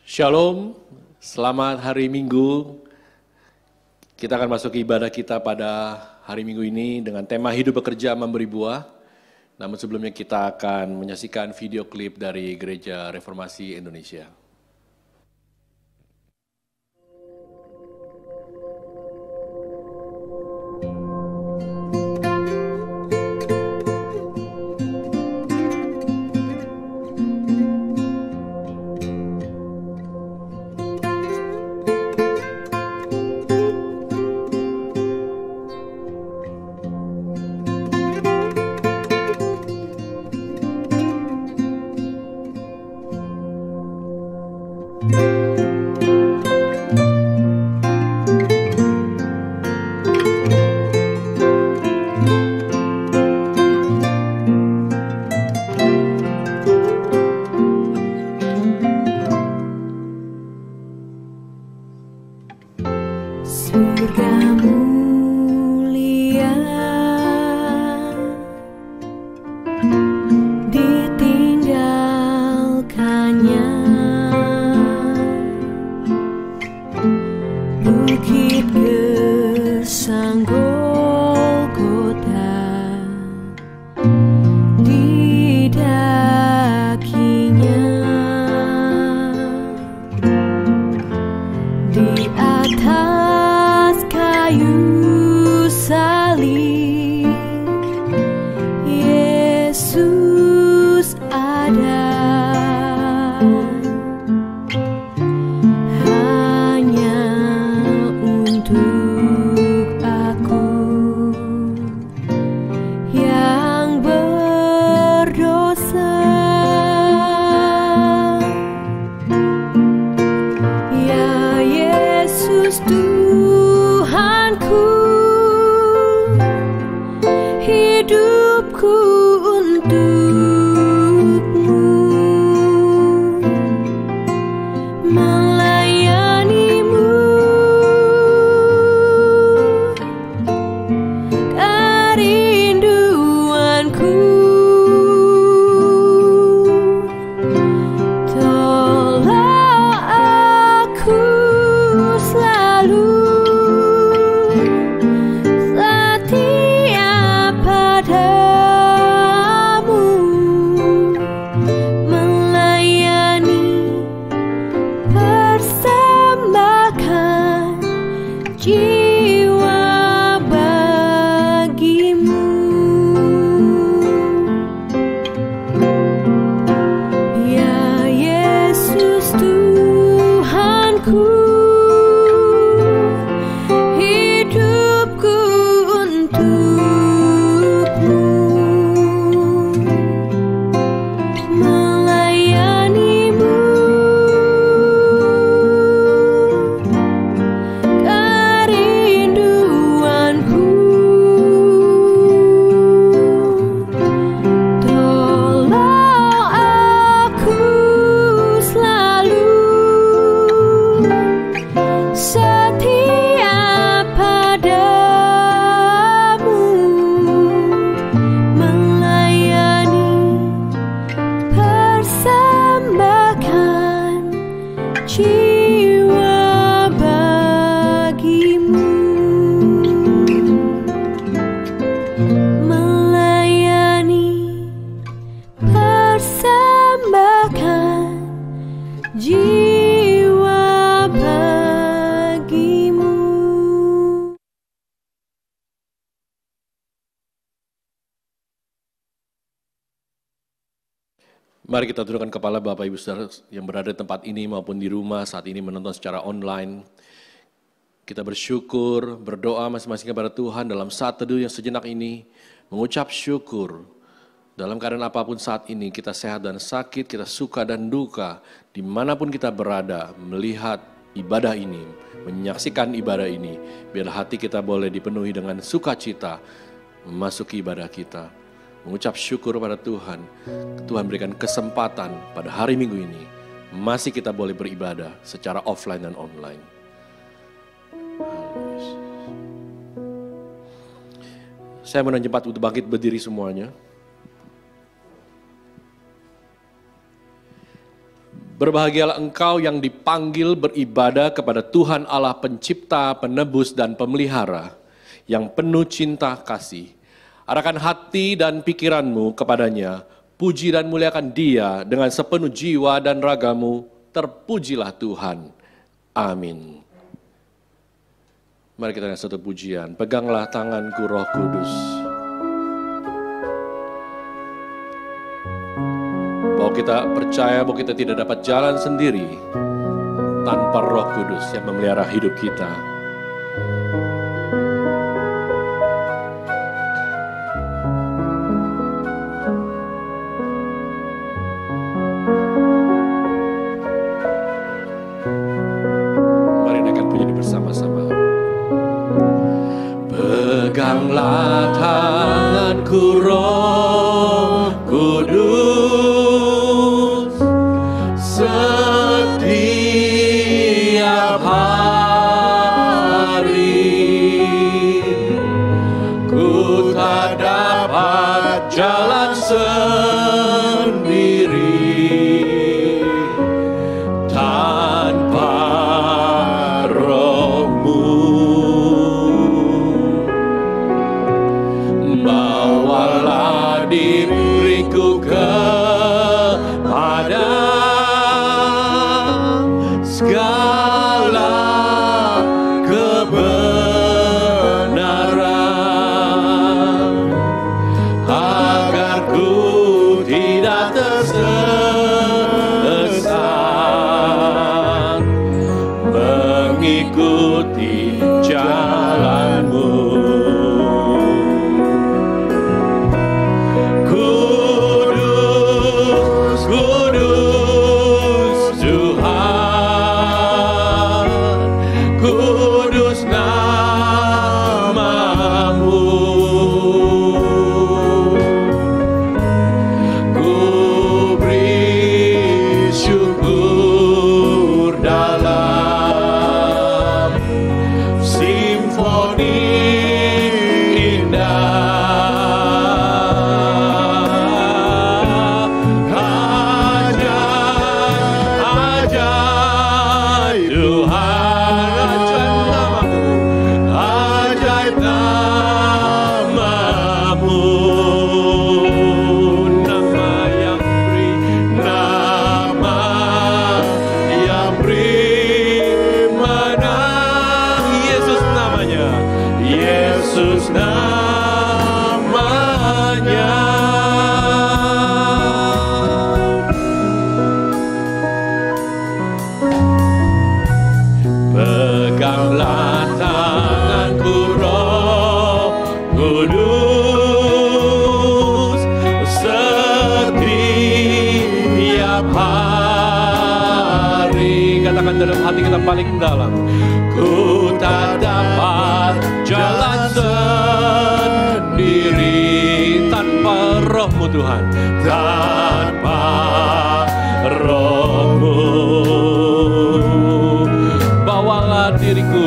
Shalom, selamat hari Minggu. Kita akan masuk ke ibadah kita pada hari Minggu ini dengan tema hidup bekerja memberi buah. Namun sebelumnya kita akan menyaksikan video klip dari Gereja Reformasi Indonesia. Mari kita tundukkan kepala Bapak Ibu Saudara yang berada di tempat ini maupun di rumah saat ini menonton secara online. Kita bersyukur, berdoa masing-masing kepada Tuhan dalam saat teduh yang sejenak ini. Mengucap syukur dalam keadaan apapun saat ini, kita sehat dan sakit, kita suka dan duka. Dimanapun kita berada, melihat ibadah ini, menyaksikan ibadah ini. Biarlah hati kita boleh dipenuhi dengan sukacita memasuki ibadah kita. Mengucap syukur pada Tuhan. Tuhan berikan kesempatan pada hari Minggu ini. Masih kita boleh beribadah secara offline dan online. Saya menunjuk jemaat untuk bangkit berdiri semuanya. Berbahagialah engkau yang dipanggil beribadah kepada Tuhan Allah pencipta, penebus, dan pemelihara, yang penuh cinta kasih. Arahkan hati dan pikiranmu kepadanya, puji dan muliakan Dia dengan sepenuh jiwa dan ragamu, terpujilah Tuhan. Amin. Mari kita dengar satu pujian, peganglah tanganku Roh Kudus. Bahwa kita percaya bahwa kita tidak dapat jalan sendiri tanpa Roh Kudus yang memelihara hidup kita. Mari naikkan pujian bersama-sama. Peganglah tanganku Roh Kudus, setiap hari ku tak dapat jalan sendiri tanpa Roh-Mu. Bawalah diriku kepada segala kebenaran, agar ku tidak tersesat mengikuti jalan-Mu. Kudus, kudus Tuhan, kudus nama-Mu. Ku beri syukur dalam simfoni indah. Ajaib Tuhan, ajaib nama-Mu, nama yang beri menang, Yesus namanya, Yesus namanya. Peganglah tanganku Roh Kudus, setiap hari. Katakan dalam hati kita paling dalam, ku tak dapat jalan sendiri tanpa Roh-Mu Tuhan, tanpa Roh-Mu. Bawalah diriku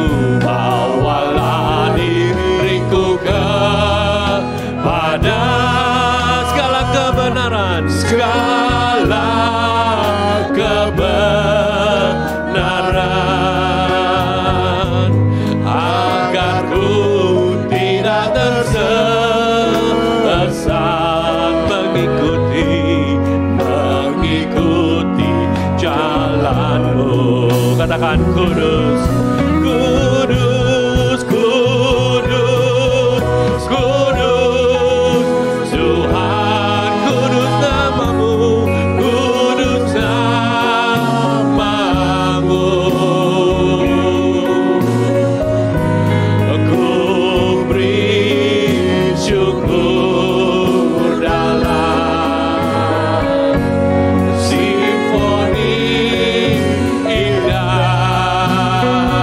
kepada segala kebenaran, agar ku tidak tersesat mengikuti jalan-Mu. Katakan kudus, kudus, kudus, kudus Tuhan, kudus nama-Mu, kudus nama-Mu. Ku beri syukur dalam simfoni indah.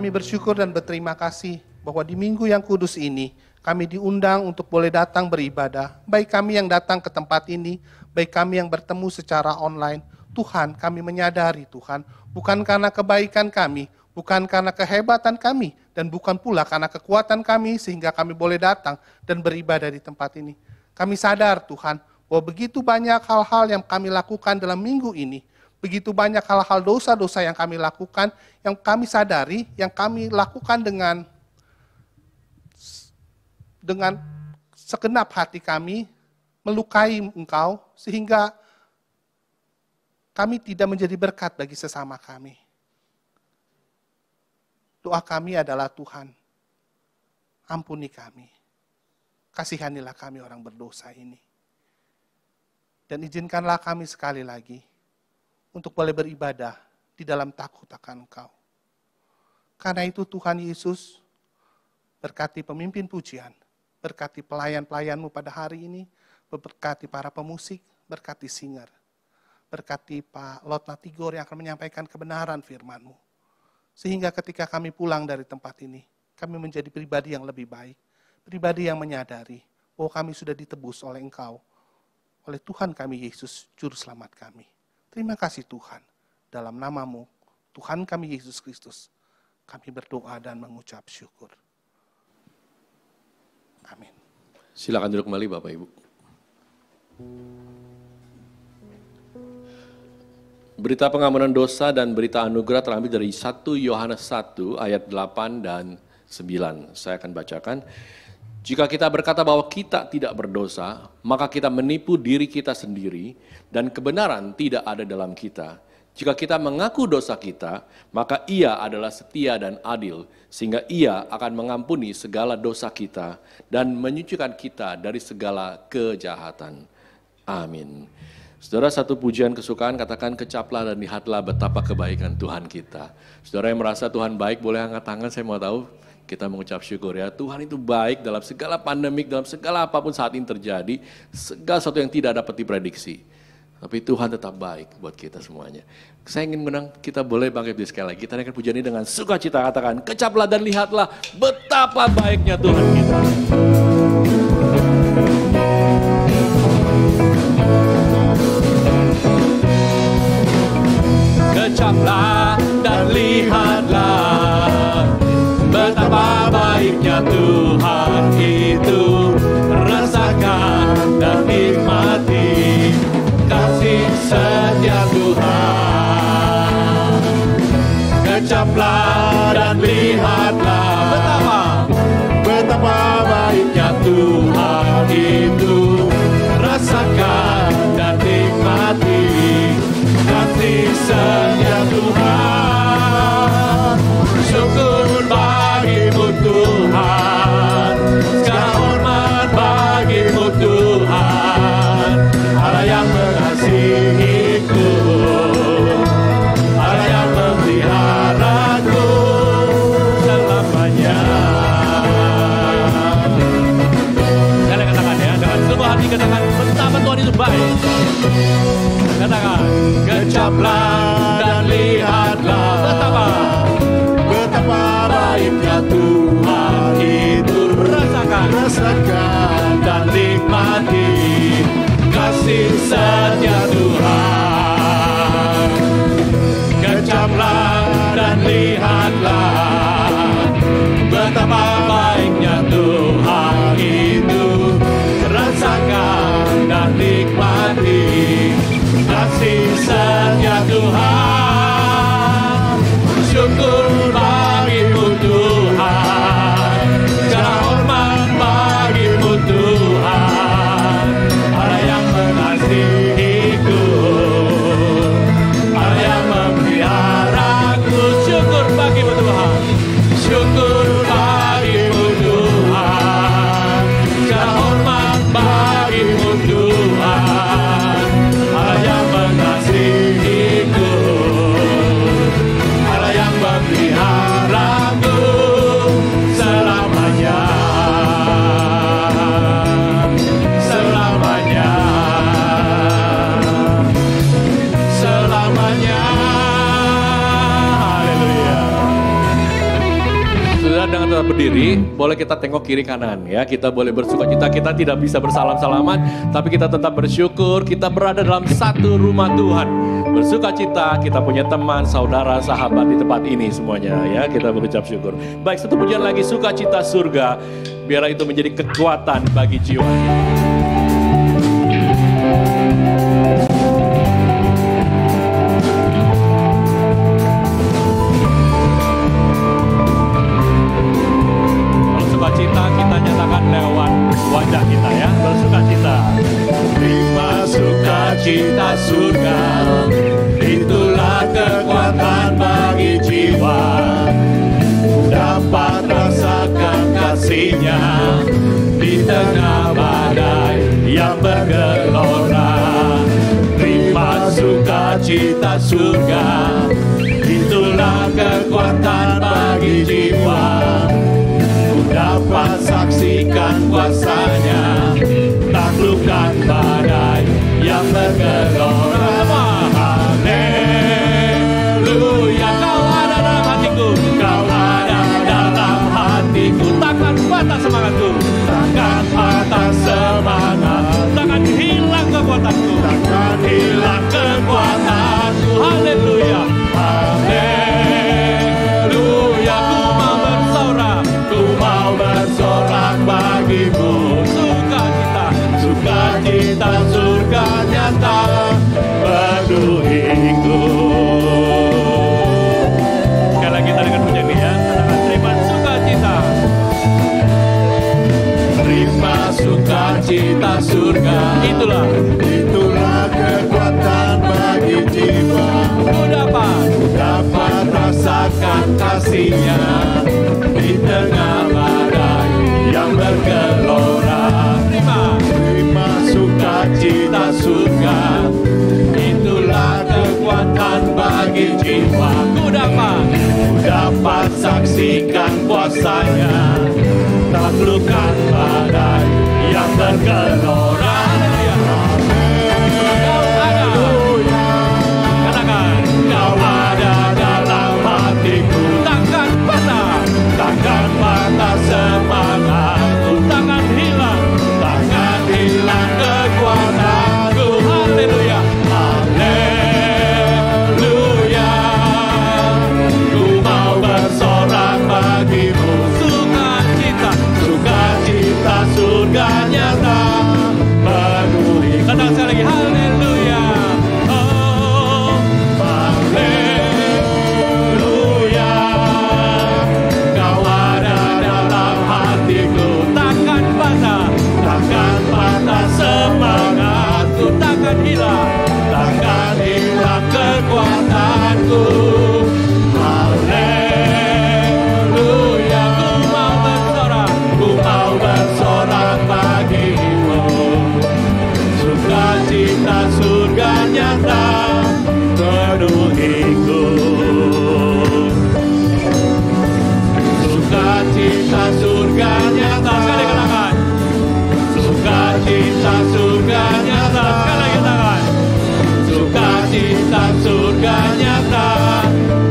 Kami bersyukur dan berterima kasih bahwa di minggu yang kudus ini, kami diundang untuk boleh datang beribadah. Baik kami yang datang ke tempat ini, baik kami yang bertemu secara online. Tuhan, kami menyadari Tuhan, bukan karena kebaikan kami, bukan karena kehebatan kami, dan bukan pula karena kekuatan kami sehingga kami boleh datang dan beribadah di tempat ini. Kami sadar Tuhan, bahwa begitu banyak hal-hal yang kami lakukan dalam minggu ini, begitu banyak hal-hal dosa-dosa yang kami lakukan, yang kami sadari, yang kami lakukan dengan segenap hati kami, melukai Engkau, sehingga kami tidak menjadi berkat bagi sesama kami. Doa kami adalah Tuhan, ampuni kami, kasihanilah kami orang berdosa ini. Dan izinkanlah kami sekali lagi, untuk boleh beribadah di dalam takut akan Engkau. Karena itu Tuhan Yesus, berkati pemimpin pujian, berkati pelayan-pelayan-Mu pada hari ini, berkati para pemusik, berkati singer, berkati Pak Lotna Tigor yang akan menyampaikan kebenaran firman-Mu. Sehingga ketika kami pulang dari tempat ini, kami menjadi pribadi yang lebih baik, pribadi yang menyadari bahwa kami sudah ditebus oleh Engkau, oleh Tuhan kami Yesus, Juru Selamat kami. Terima kasih Tuhan, dalam nama-Mu, Tuhan kami Yesus Kristus, kami berdoa dan mengucap syukur. Amin. Silakan duduk kembali Bapak Ibu. Berita pengampunan dosa dan berita anugerah terambil dari 1 Yohanes 1 ayat 8 dan 9. Saya akan bacakan. Jika kita berkata bahwa kita tidak berdosa, maka kita menipu diri kita sendiri dan kebenaran tidak ada dalam kita. Jika kita mengaku dosa kita, maka Ia adalah setia dan adil, sehingga Ia akan mengampuni segala dosa kita dan menyucikan kita dari segala kejahatan. Amin. Saudara, satu pujian kesukaan, katakan kecaplah dan lihatlah betapa kebaikan Tuhan kita. Saudara yang merasa Tuhan baik, boleh angkat tangan, saya mau tahu. Kita mengucap syukur ya, Tuhan itu baik dalam segala pandemik, dalam segala apapun saat ini terjadi, segala sesuatu yang tidak dapat diprediksi. Tapi Tuhan tetap baik buat kita semuanya. Saya ingin menang, kita boleh bangkit sekali lagi. Kita naikkan pujian ini dengan sukacita, katakan, kecaplah dan lihatlah betapa baiknya Tuhan kita. Kecaplah dan lihatlah betapa baiknya Tuhan itu, rasakan dan nikmati kasih setia Tuhan. Kecaplah dan lihatlah betapa baiknya Tuhan itu, rasakan dan nikmati kasih setia Tuhan. Syukur bagimu Tuhan, segala hormat bagimu Tuhan, Allah yang mengasihiku, Allah yang memeliharaku selamanya. Kalian katakan ya, dengan seluruh hati katakan betapa Tuhan itu baik. Katakan, kecaplah dan lihatlah betapa baiknya Tuhan itu, rasakan dan nikmati kasih setia Tuhan. Kecaplah dan lihatlah betapa baiknya Tuhan itu, rasakan dan nikmati kasih setia Tuhan. Syukur bagimu Tuhan, segala hormat bagimu Tuhan, Allah yang mengasihiku, Allah yang memeliharaku. Syukur bagimu Tuhan, syukur bagimu Tuhan, segala hormat bagimu Tuhan, Allah yang mengasihiku, berdiri, boleh kita tengok kiri kanan ya. Kita boleh bersukacita, kita tidak bisa bersalam-salaman, tapi kita tetap bersyukur kita berada dalam satu rumah Tuhan. Bersukacita, kita punya teman, saudara, sahabat di tempat ini semuanya ya. Kita berucap syukur. Baik, satu pujian lagi, sukacita surga. Biar itu menjadi kekuatan bagi jiwa kita. Kita nyatakan lewat wajah kita ya, bersukacita. Terima sukacita surga, itulah kekuatan bagi jiwa. Dapat rasakan kasih-Nya di tengah badai yang bergelora. Terima sukacita surga, itulah kekuatan bagi jiwa. Dapat saksikan kuasa-Nya, taklukkan badai yang bergelora. Haleluya, Kau ada dalam hatiku, Kau ada dalam hatiku. Takkan patah semangatku, takkan patah semangat, takkan hilang kekuatanku, takkan hilang kekuatanku. Haleluya, haleluya, ku mau bersorak, ku mau bersorak bagimu. Sukacita, sukacita surga nyata penuhiku. Sekali lagi kita dengan pujian ya, katakan terima sukacita. Terima sukacita surga, itulah kekuatan bagi jiwa. Ku dapat rasakan kasih-Nya di tengah badai yang bergelora. Terima sukacita surga, itulah kekuatan bagi jiwa. Ku dapat saksikan kuasa-Nya, taklukkan badai yang bergelora. Takkan patah semangatku, takkan hilang kekuatanku. Haleluya, haleluya, ku mau bersorak bagimu. Sukacita, sukacita surga nyata penuhi. Katakan sekali lagi, haleluya. Oh, haleluya, takkan patah semangatku, takkan hilang kekuatanku. Haleluya, ku mau bersorak bagimu. Sukacita surga nyata penuhiku. Sukacita surga nyata, sekali katakan. Sukacita surga nyata, sekali lagi katakan. Sukacita surga nyata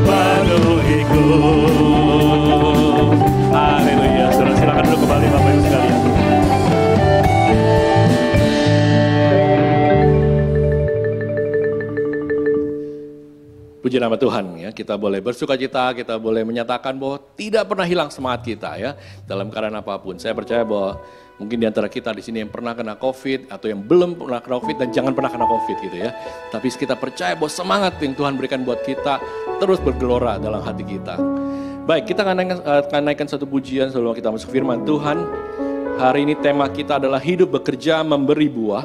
penuhiku. Haleluya. Saudara silakan duduk kembali Bapak Ibu sekalian. Puji nama Tuhan ya, kita boleh bersukacita, kita boleh menyatakan bahwa tidak pernah hilang semangat kita ya dalam keadaan apapun. Saya percaya bahwa mungkin di antara kita di sini yang pernah kena COVID atau yang belum pernah kena COVID dan jangan pernah kena COVID gitu ya. Tapi kita percaya bahwa semangat yang Tuhan berikan buat kita terus bergelora dalam hati kita. Baik, kita akan naikkan satu pujian sebelum kita masuk firman Tuhan. Hari ini tema kita adalah hidup bekerja memberi buah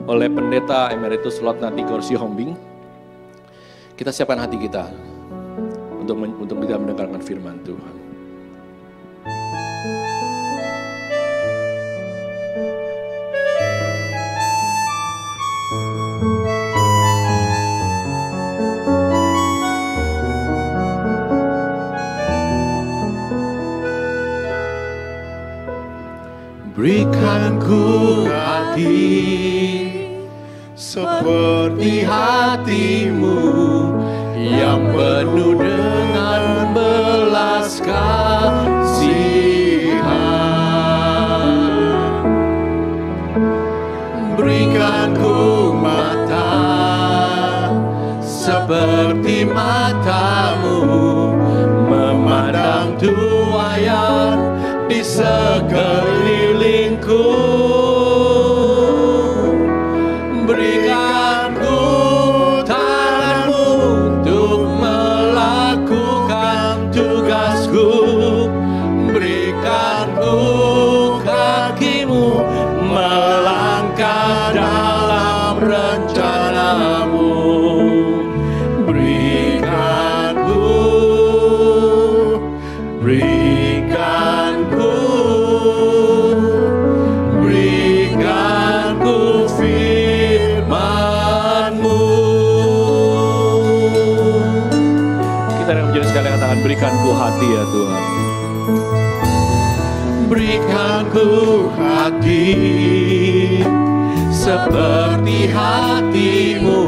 oleh Pendeta Emeritus Lotna Tigor Sihombing. Kita siapkan hati kita untuk kita mendengarkan firman Tuhan. Berikan ku hati seperti hatimu yang penuh dengan belas kasih. tanganku, berikan ku tanganmu untuk melakukan tugasku, berikan ku kakimu melangkah dalam rencanamu, berikan ku firman-Mu. Kita akan menjadi sekali katakan, berikan ku hati ya Tuhan. Berikan ku hati seperti hati-Mu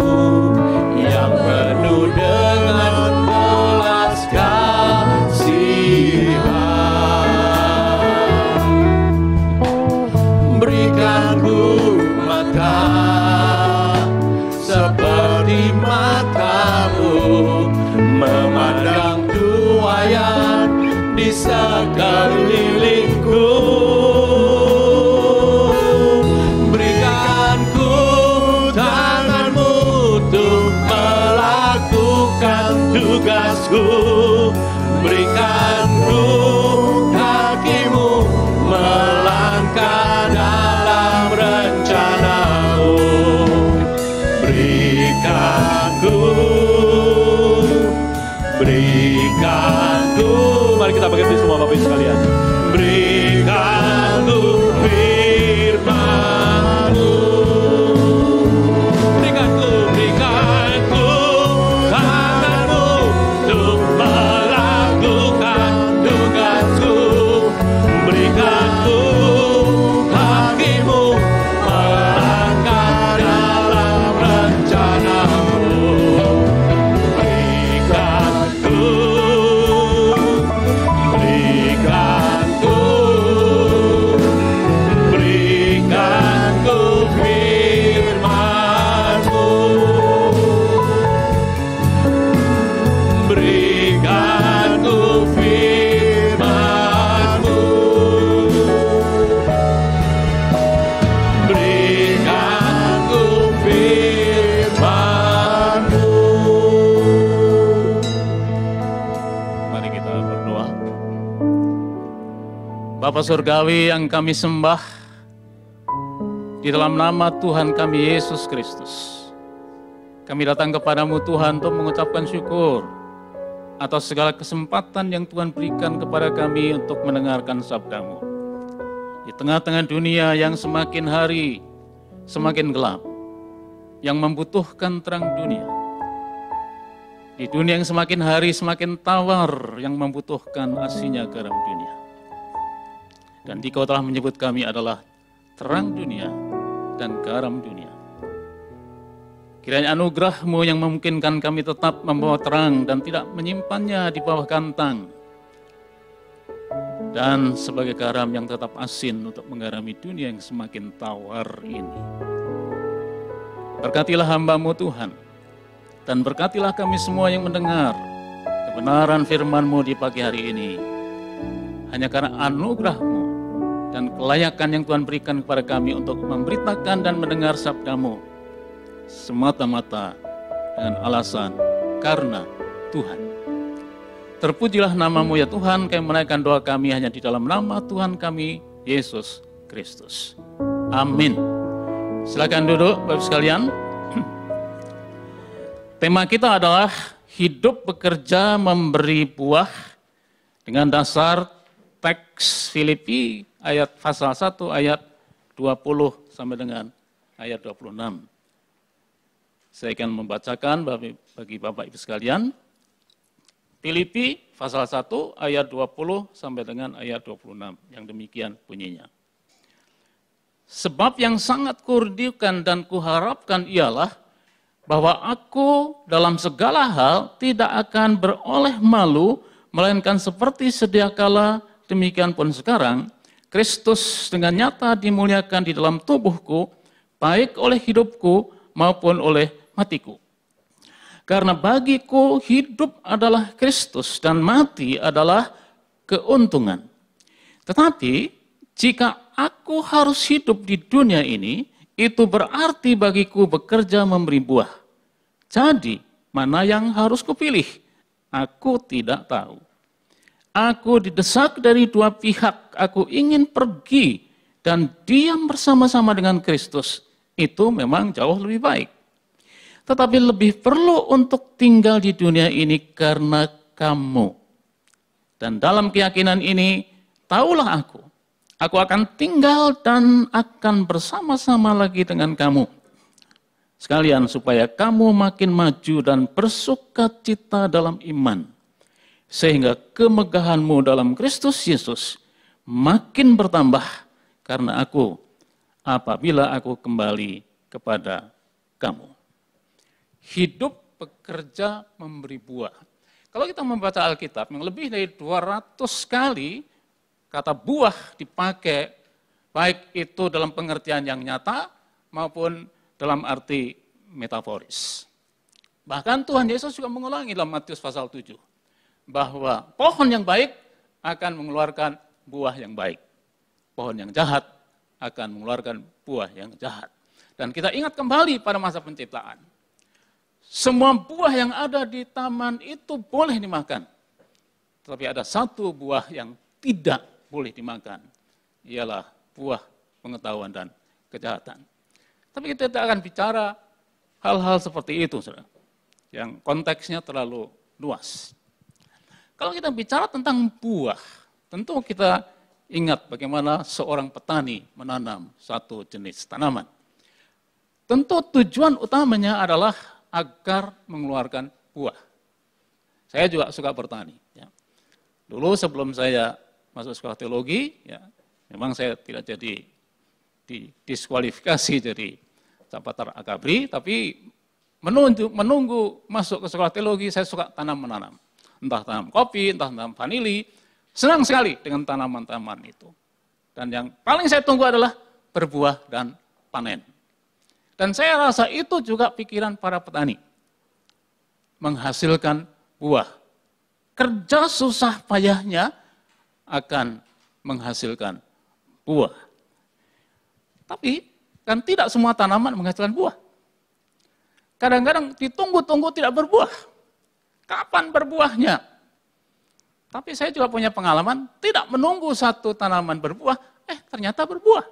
yang penuh dengan belas kasihan. Berikan ku mata seperti mata-Mu memandang tuaian di sekelilingku. Berikan ku tangan-Mu untuk melakukan tugasku, berikan ku kaki-Mu melangkah dalam rencana-Mu, berikan ku. Mari kita bagi semua Bapak Ibu sekalian. Berikan ku firman-Mu. Berikan ku tangan-Mu untuk melakukan tugasku. Berikan ku kaki-Mu melangkah dalam rencana-Mu. Bapa Surgawi yang kami sembah, di dalam nama Tuhan kami Yesus Kristus, kami datang kepadamu Tuhan untuk mengucapkan syukur atas segala kesempatan yang Tuhan berikan kepada kami untuk mendengarkan sabda-Mu. Di tengah-tengah dunia yang semakin hari semakin gelap, yang membutuhkan terang dunia, di dunia yang semakin hari semakin tawar, yang membutuhkan asinnya garam dunia. Dan Dikau telah menyebut kami adalah terang dunia dan garam dunia. Kiranya anugerah-Mu yang memungkinkan kami tetap membawa terang dan tidak menyimpannya di bawah kantang. Dan sebagai garam yang tetap asin untuk menggarami dunia yang semakin tawar ini. Berkatilah hamba-Mu Tuhan. Dan berkatilah kami semua yang mendengar kebenaran firman-Mu di pagi hari ini. Hanya karena anugerah-Mu dan kelayakan yang Tuhan berikan kepada kami untuk memberitakan dan mendengar sabda-Mu semata-mata dengan alasan karena Tuhan. Terpujilah nama-Mu ya Tuhan, kami menaikkan doa kami hanya di dalam nama Tuhan kami, Yesus Kristus. Amin. Silakan duduk Bapak sekalian. Tema kita adalah hidup bekerja memberi buah dengan dasar teks Filipi ayat pasal 1 ayat 20 sampai dengan ayat 26. Saya akan membacakan bagi Bapak Ibu sekalian. Filipi pasal 1 ayat 20 sampai dengan ayat 26. Yang demikian bunyinya. Sebab yang sangat kurindukan dan kuharapkan ialah bahwa aku dalam segala hal tidak akan beroleh malu, melainkan seperti sedia kala, demikian pun sekarang, Kristus dengan nyata dimuliakan di dalam tubuhku, baik oleh hidupku maupun oleh matiku. Karena bagiku hidup adalah Kristus dan mati adalah keuntungan. Tetapi jika aku harus hidup di dunia ini, itu berarti bagiku bekerja memberi buah. Jadi, mana yang harus kupilih? Aku tidak tahu. Aku didesak dari dua pihak, aku ingin pergi dan diam bersama-sama dengan Kristus. Itu memang jauh lebih baik. Tetapi lebih perlu untuk tinggal di dunia ini karena kamu. Dan dalam keyakinan ini, taulah aku akan tinggal dan akan bersama-sama lagi dengan kamu. Sekalian supaya kamu makin maju dan bersukacita dalam iman. Sehingga kemegahanmu dalam Kristus Yesus makin bertambah karena apabila aku kembali kepada kamu. Hidup, bekerja, memberi buah. Kalau kita membaca Alkitab yang lebih dari 200 kali kata buah dipakai, baik itu dalam pengertian yang nyata maupun dalam arti metaforis. Bahkan Tuhan Yesus juga mengulangi dalam Matius pasal 7, bahwa pohon yang baik akan mengeluarkan buah yang baik. Pohon yang jahat akan mengeluarkan buah yang jahat. Dan kita ingat kembali pada masa penciptaan. Semua buah yang ada di taman itu boleh dimakan. Tetapi ada satu buah yang tidak boleh dimakan. Ialah buah pengetahuan dan kejahatan. Tapi kita tidak akan bicara hal-hal seperti itu, saudara. Yang konteksnya terlalu luas. Kalau kita bicara tentang buah, tentu kita ingat bagaimana seorang petani menanam satu jenis tanaman. Tentu tujuan utamanya adalah agar mengeluarkan buah. Saya juga suka bertani. Ya. Dulu sebelum saya masuk sekolah teologi, ya, memang saya tidak jadi didiskualifikasi jadi Sapatar Akabri, tapi menunggu masuk ke sekolah teologi, saya suka tanam-menanam. Entah tanam kopi, entah tanam vanili, senang sekali dengan tanaman-tanaman itu. Dan yang paling saya tunggu adalah berbuah dan panen. Dan saya rasa itu juga pikiran para petani. Menghasilkan buah. Kerja susah payahnya akan menghasilkan buah. Tapi kan tidak semua tanaman menghasilkan buah. Kadang-kadang ditunggu-tunggu tidak berbuah. Kapan berbuahnya? Tapi saya juga punya pengalaman, tidak menunggu satu tanaman berbuah, ternyata berbuah.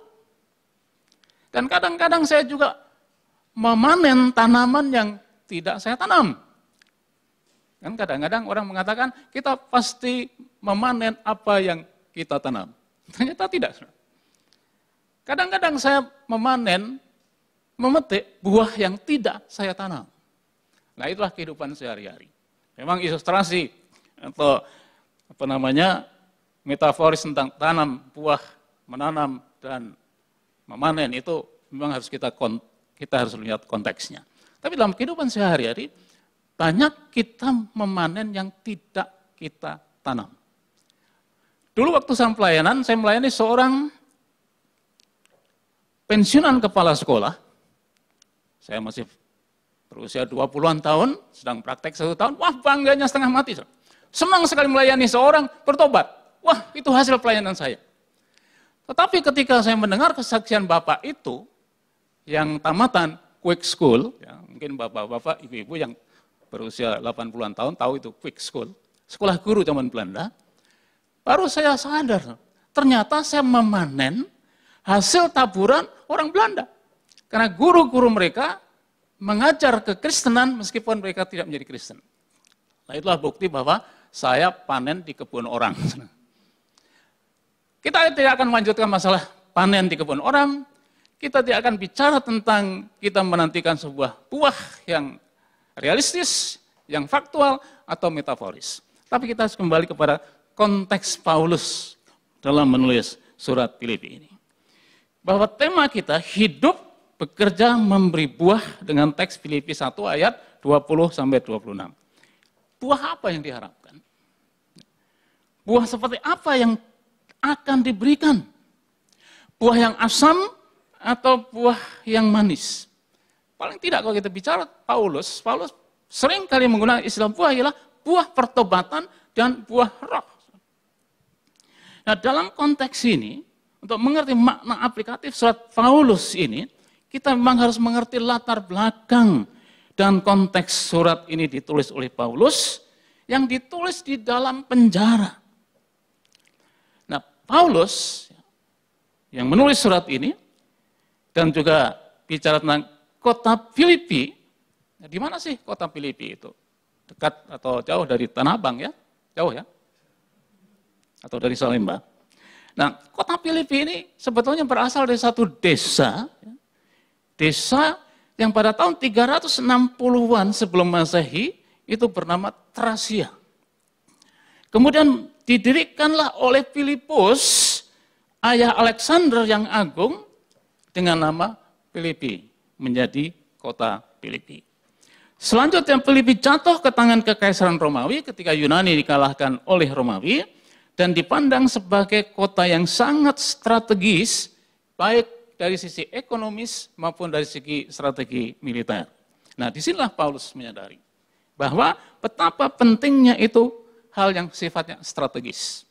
Dan kadang-kadang saya juga memanen tanaman yang tidak saya tanam. Kan kadang-kadang orang mengatakan kita pasti memanen apa yang kita tanam. Ternyata tidak. Kadang-kadang saya memetik buah yang tidak saya tanam. Nah, itulah kehidupan sehari-hari. Memang ilustrasi atau metaforis tentang tanam, buah, menanam dan memanen itu memang harus kita harus lihat konteksnya. Tapi dalam kehidupan sehari-hari, banyak kita memanen yang tidak kita tanam. Dulu waktu saya melayani seorang pensiunan kepala sekolah. Saya masih berusia 20-an tahun, sedang praktek 1 tahun, wah bangganya setengah mati. Senang sekali melayani seorang bertobat. Wah, itu hasil pelayanan saya. Tetapi ketika saya mendengar kesaksian Bapak itu, yang tamatan quick school, ya, mungkin bapak-bapak, ibu-ibu yang berusia 80-an tahun tahu itu quick school, sekolah guru zaman Belanda, baru saya sadar, ternyata saya memanen hasil taburan orang Belanda. Karena guru-guru mereka mengajar kekristenan meskipun mereka tidak menjadi Kristen. Nah, itulah bukti bahwa saya panen di kebun orang. Kita tidak akan melanjutkan masalah panen di kebun orang. Kita tidak akan bicara tentang kita menantikan sebuah buah yang realistis, yang faktual, atau metaforis. Tapi kita harus kembali kepada konteks Paulus dalam menulis surat Filipi ini. Bahwa tema kita hidup, bekerja, memberi buah dengan teks Filipi 1 ayat 20-26. Buah apa yang diharapkan? Buah seperti apa yang akan diberikan? Buah yang asam atau buah yang manis? Paling tidak kalau kita bicara Paulus sering kali menggunakan istilah buah ialah buah pertobatan dan buah roh. Nah, dalam konteks ini, untuk mengerti makna aplikatif surat Paulus ini, kita memang harus mengerti latar belakang dan konteks surat ini ditulis oleh Paulus, yang ditulis di dalam penjara. Nah, Paulus yang menulis surat ini, dan juga bicara tentang kota Filipi. Nah, di mana sih kota Filipi itu? Dekat atau jauh dari Tanah Abang ya? Jauh ya? Atau dari Salemba? Nah, kota Filipi ini sebetulnya berasal dari satu desa, desa yang pada tahun 360-an sebelum Masehi itu bernama Trasia. Kemudian didirikanlah oleh Filipus, ayah Alexander yang agung, dengan nama Filipi, menjadi kota Filipi. Selanjutnya Filipi jatuh ke tangan Kekaisaran Romawi ketika Yunani dikalahkan oleh Romawi, dan dipandang sebagai kota yang sangat strategis, baik dari sisi ekonomis maupun dari segi strategi militer. Nah, disinilah Paulus menyadari bahwa betapa pentingnya itu hal yang sifatnya strategis.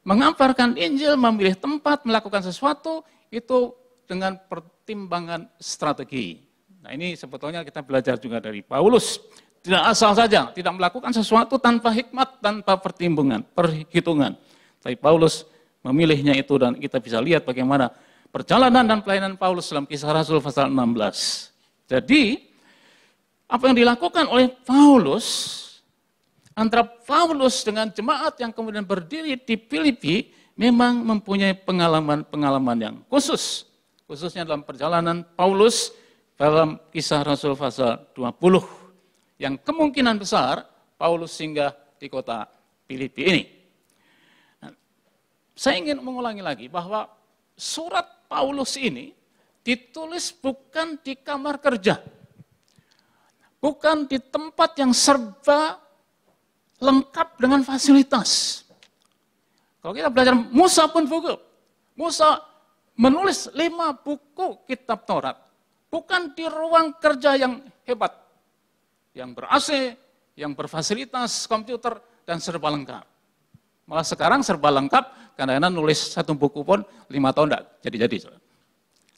Mengabarkan Injil, memilih tempat, melakukan sesuatu, itu dengan pertimbangan strategi. Nah, ini sebetulnya kita belajar juga dari Paulus. Tidak asal saja, tidak melakukan sesuatu tanpa hikmat, tanpa perhitungan. Tapi Paulus memilihnya itu, dan kita bisa lihat bagaimana perjalanan dan pelayanan Paulus dalam Kisah Rasul pasal 16. Jadi, apa yang dilakukan oleh Paulus, antara Paulus dengan jemaat yang kemudian berdiri di Filipi, memang mempunyai pengalaman-pengalaman yang khusus. Khususnya dalam perjalanan Paulus dalam Kisah Rasul pasal 20. Yang kemungkinan besar Paulus singgah di kota Filipi ini. Nah, saya ingin mengulangi lagi bahwa surat Paulus ini ditulis bukan di kamar kerja. Bukan di tempat yang serba lengkap dengan fasilitas. Kalau kita belajar Musa pun begitu. Musa menulis 5 buku kitab Taurat. Bukan di ruang kerja yang hebat, yang ber-AC, yang berfasilitas komputer, dan serba lengkap. Malah sekarang serba lengkap, kadang-kadang nulis 1 buku pun 5 tahun tidak jadi-jadi.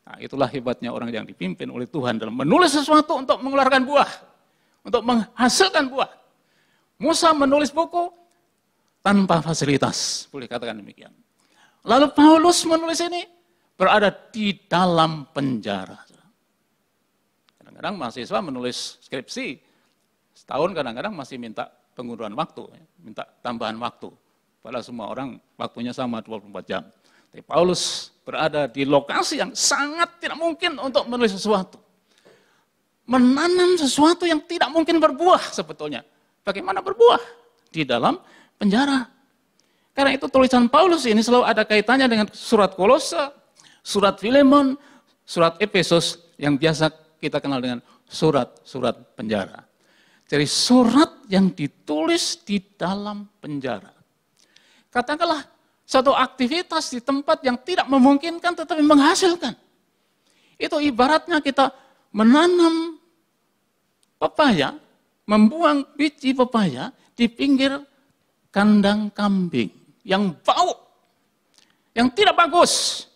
Nah, itulah hebatnya orang yang dipimpin oleh Tuhan dalam menulis sesuatu untuk mengeluarkan buah, untuk menghasilkan buah. Musa menulis buku tanpa fasilitas, boleh katakan demikian. Lalu Paulus menulis ini berada di dalam penjara. Kadang-kadang mahasiswa menulis skripsi, setahun kadang-kadang masih minta pengunduran waktu, minta tambahan waktu. Padahal semua orang waktunya sama 24 jam. Tapi Paulus berada di lokasi yang sangat tidak mungkin untuk menulis sesuatu. Menanam sesuatu yang tidak mungkin berbuah sebetulnya. Bagaimana berbuah? Di dalam penjara. Karena itu tulisan Paulus ini selalu ada kaitannya dengan surat Kolose, surat Filemon, surat Efesus yang biasa kita kenal dengan surat-surat penjara. Jadi surat yang ditulis di dalam penjara. Katakanlah suatu aktivitas di tempat yang tidak memungkinkan tetapi menghasilkan. Itu ibaratnya kita menanam pepaya, membuang biji pepaya di pinggir kandang kambing yang bau, yang tidak bagus,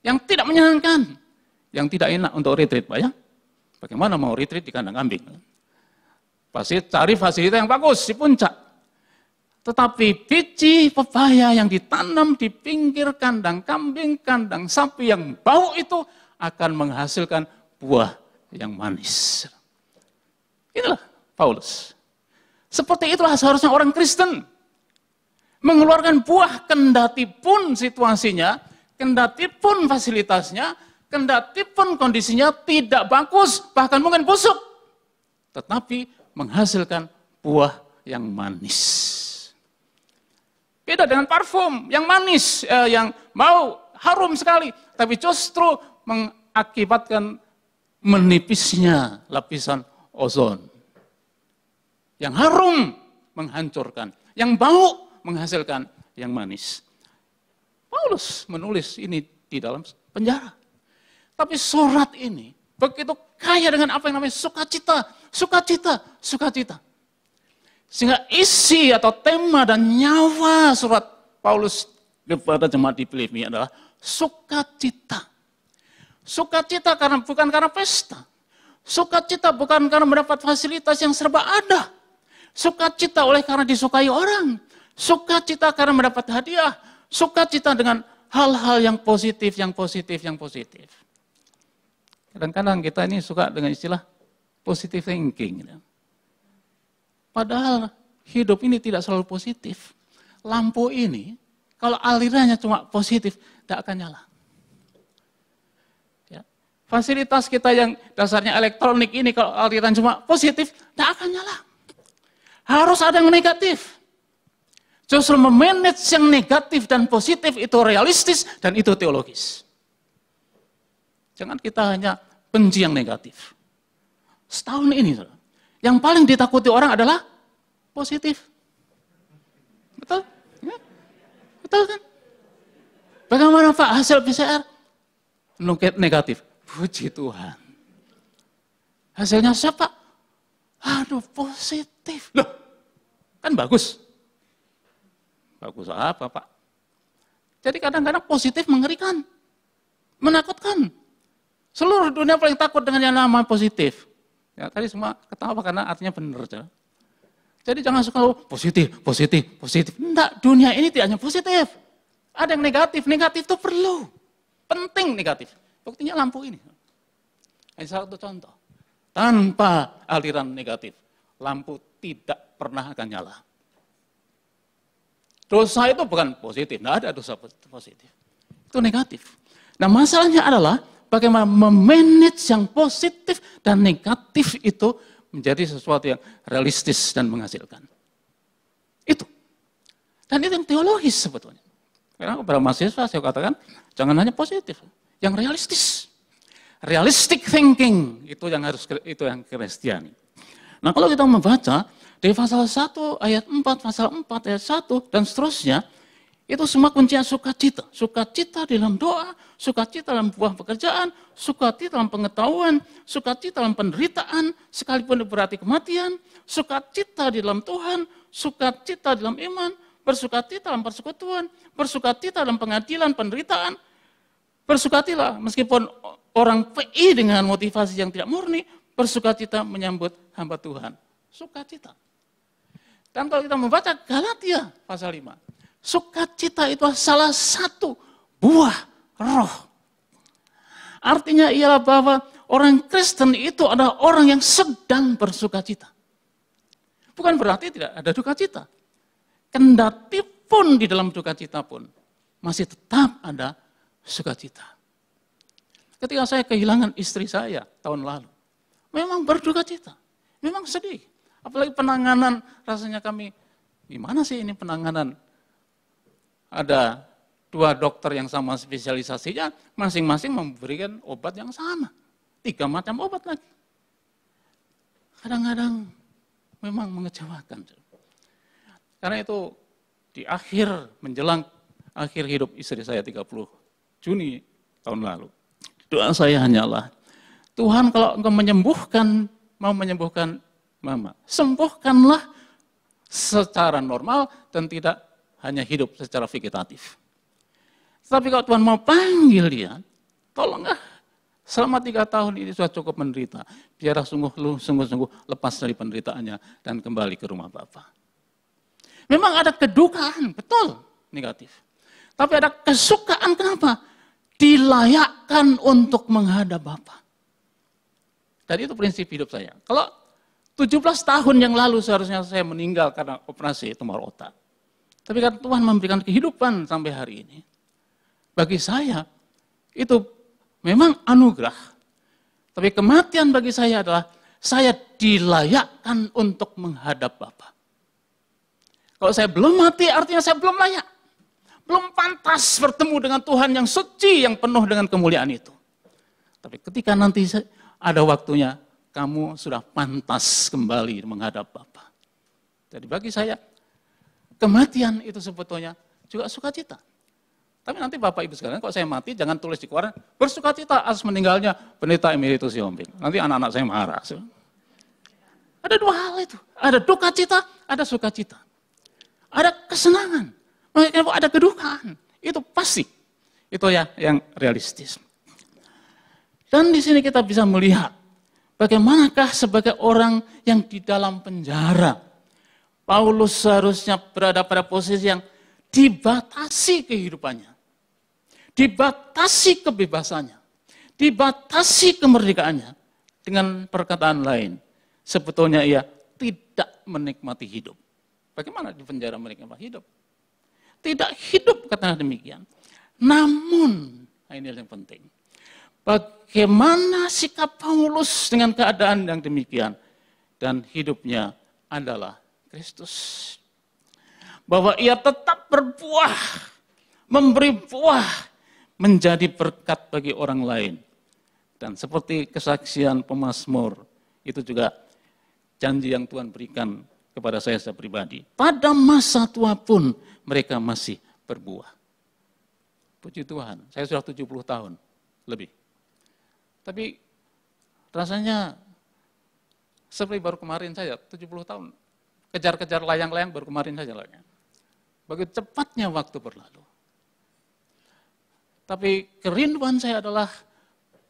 yang tidak menyenangkan, yang tidak enak untuk retreat, Pak ya. Bagaimana mau retreat di kandang kambing? Pasti cari fasilitas yang bagus di puncak. Tetapi biji pepaya yang ditanam di pinggir kandang kambing, kandang sapi yang bau itu akan menghasilkan buah yang manis. Inilah Paulus. Seperti itulah seharusnya orang Kristen. Mengeluarkan buah kendati pun situasinya, kendati pun fasilitasnya, kendati pun kondisinya tidak bagus, bahkan mungkin busuk. Tetapi menghasilkan buah yang manis. Beda dengan parfum yang manis, yang mau harum sekali, tapi justru mengakibatkan menipisnya lapisan ozon. Yang harum menghancurkan, yang bau menghasilkan yang manis. Paulus menulis ini di dalam penjara. Tapi surat ini begitu kaya dengan apa yang namanya sukacita, sukacita, sukacita. Sehingga isi atau tema dan nyawa surat Paulus kepada jemaat di Filipi adalah sukacita. Sukacita bukan karena pesta. Sukacita bukan karena mendapat fasilitas yang serba ada. Sukacita oleh karena disukai orang. Sukacita karena mendapat hadiah. Sukacita dengan hal-hal yang positif, yang positif, yang positif. Kadang-kadang kita ini suka dengan istilah positive thinking. Padahal hidup ini tidak selalu positif. Lampu ini, kalau alirannya cuma positif, tidak akan nyala. Ya. Fasilitas kita yang dasarnya elektronik ini, kalau aliran cuma positif, tidak akan nyala. Harus ada yang negatif. Justru memanage yang negatif dan positif itu realistis dan itu teologis. Jangan kita hanya benci yang negatif. Setahun ini, yang paling ditakuti orang adalah positif. Betul? Ya? Betul kan? Bagaimana Pak hasil PCR? Negatif. Puji Tuhan. Hasilnya siapa? Aduh, positif. Loh, kan bagus. Bagus apa Pak? Jadi kadang-kadang positif mengerikan. Menakutkan. Seluruh dunia paling takut dengan yang namanya positif. Ya, tadi semua ketawa karena artinya benar. Jadi jangan suka positif, positif, positif. Enggak, dunia ini tidak hanya positif. Ada yang negatif, negatif itu perlu. Penting negatif. Buktinya lampu ini. Ini salah satu contoh. Tanpa aliran negatif, lampu tidak pernah akan nyala. Dosa itu bukan positif, tidak ada dosa positif. Itu negatif. Nah masalahnya adalah bagaimana memanage yang positif dan negatif itu menjadi sesuatu yang realistis dan menghasilkan. Itu. Dan itu yang teologis sebetulnya. Karena kepada mahasiswa saya katakan, jangan hanya positif, yang realistis. Realistic thinking, itu yang Kristiani. Nah kalau kita membaca, dari pasal 1 ayat 4, pasal 4 ayat 1, dan seterusnya, itu semua kuncinya sukacita. Sukacita dalam doa, sukacita dalam buah pekerjaan, sukacita dalam pengetahuan, sukacita dalam penderitaan, sekalipun berarti kematian, sukacita di dalam Tuhan, sukacita dalam iman, bersukacita dalam persekutuan, bersukacita dalam pengadilan, penderitaan, bersukacita meskipun orang PI dengan motivasi yang tidak murni, bersukacita menyambut hamba Tuhan. Sukacita. Dan kalau kita membaca Galatia pasal 5, sukacita itu salah satu buah roh. Artinya ialah bahwa orang Kristen itu adalah orang yang sedang bersukacita. Bukan berarti tidak ada dukacita. Kendati pun di dalam dukacita pun masih tetap ada sukacita. Ketika saya kehilangan istri saya tahun lalu, memang berdukacita, memang sedih. Apalagi penanganan, rasanya kami, gimana sih ini penanganan? Ada 2 dokter yang sama spesialisasinya, masing-masing memberikan obat yang sama. 3 macam obat lagi. Kadang-kadang memang mengecewakan. Karena itu di menjelang akhir hidup istri saya 30 Juni tahun lalu. Doa saya hanyalah, Tuhan kalau Engkau mau menyembuhkan Mama, sembuhkanlah secara normal dan tidak hanya hidup secara vegetatif. Tapi kalau Tuhan mau panggil dia, tolonglah selama 3 tahun ini sudah cukup menderita. Biarlah sungguh-sungguh lepas dari penderitaannya dan kembali ke rumah Bapa. Memang ada kedukaan, betul, negatif. Tapi ada kesukaan, kenapa? Dilayakkan untuk menghadap Bapa. Dan itu prinsip hidup saya. Kalau 17 tahun yang lalu seharusnya saya meninggal karena operasi tumor otak. Tapi kan Tuhan memberikan kehidupan sampai hari ini. Bagi saya, itu memang anugerah. Tapi kematian bagi saya adalah, saya dilayakkan untuk menghadap Bapa. Kalau saya belum mati, artinya saya belum layak. Belum pantas bertemu dengan Tuhan yang suci, yang penuh dengan kemuliaan itu. Tapi ketika nanti ada waktunya, kamu sudah pantas kembali menghadap Bapa. Jadi bagi saya, kematian itu sebetulnya juga sukacita. Tapi nanti Bapak Ibu sekalian, kalau saya mati, jangan tulis di koran, bersukacita atas meninggalnya Pendeta Emeritus Yombing. Nanti anak-anak saya marah. Ada 2 hal itu. Ada dukacita, ada sukacita. Ada kesenangan, ada kedukaan. Itu pasti. Itu ya yang realistis. Dan di sini kita bisa melihat bagaimanakah sebagai orang yang di dalam penjara, Paulus seharusnya berada pada posisi yang dibatasi kehidupannya, dibatasi kebebasannya, dibatasi kemerdekaannya. Dengan perkataan lain, sebetulnya ia tidak menikmati hidup. Bagaimana di penjara menikmati hidup? Tidak hidup, katanya demikian. Namun, ini yang penting. Bagaimana sikap Paulus dengan keadaan yang demikian? Dan hidupnya adalah Kristus. Bahwa ia tetap berbuah, memberi buah, menjadi berkat bagi orang lain. Dan seperti kesaksian pemazmur, itu juga janji yang Tuhan berikan kepada saya pribadi. Pada masa tua pun mereka masih berbuah. Puji Tuhan, saya sudah 70 tahun lebih. Tapi rasanya seperti baru kemarin saja, 70 tahun. Kejar-kejar layang-layang baru kemarin saja. Begitu cepatnya waktu berlalu. Tapi kerinduan saya adalah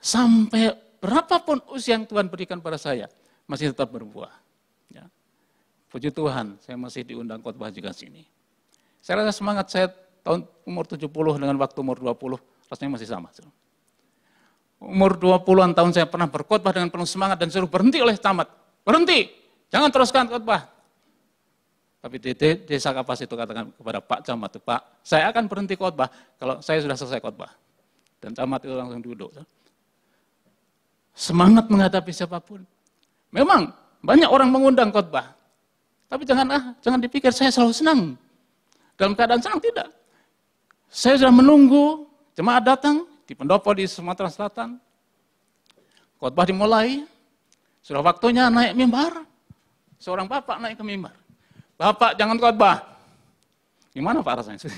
sampai berapapun usia yang Tuhan berikan pada saya, masih tetap berbuah. Ya. Puji Tuhan, saya masih diundang khotbah juga sini. Saya rasa semangat saya tahun umur 70 dengan waktu umur 20, rasanya masih sama. Umur 20-an tahun saya pernah berkhotbah dengan penuh semangat dan suruh berhenti oleh camat. Berhenti, jangan teruskan khotbah. Tapi di desa Kapas itu katakan kepada Pak Camat, Pak, saya akan berhenti khotbah kalau saya sudah selesai khotbah. Dan camat itu langsung duduk. Semangat menghadapi siapapun. Memang banyak orang mengundang khotbah. Tapi jangan dipikir saya selalu senang. Dalam keadaan senang, tidak. Saya sudah menunggu jemaat datang di pendopo di Sumatera Selatan. Khotbah dimulai, sudah waktunya naik mimbar. Seorang bapak naik ke mimbar. Bapak jangan khotbah. Gimana Pak rasanya?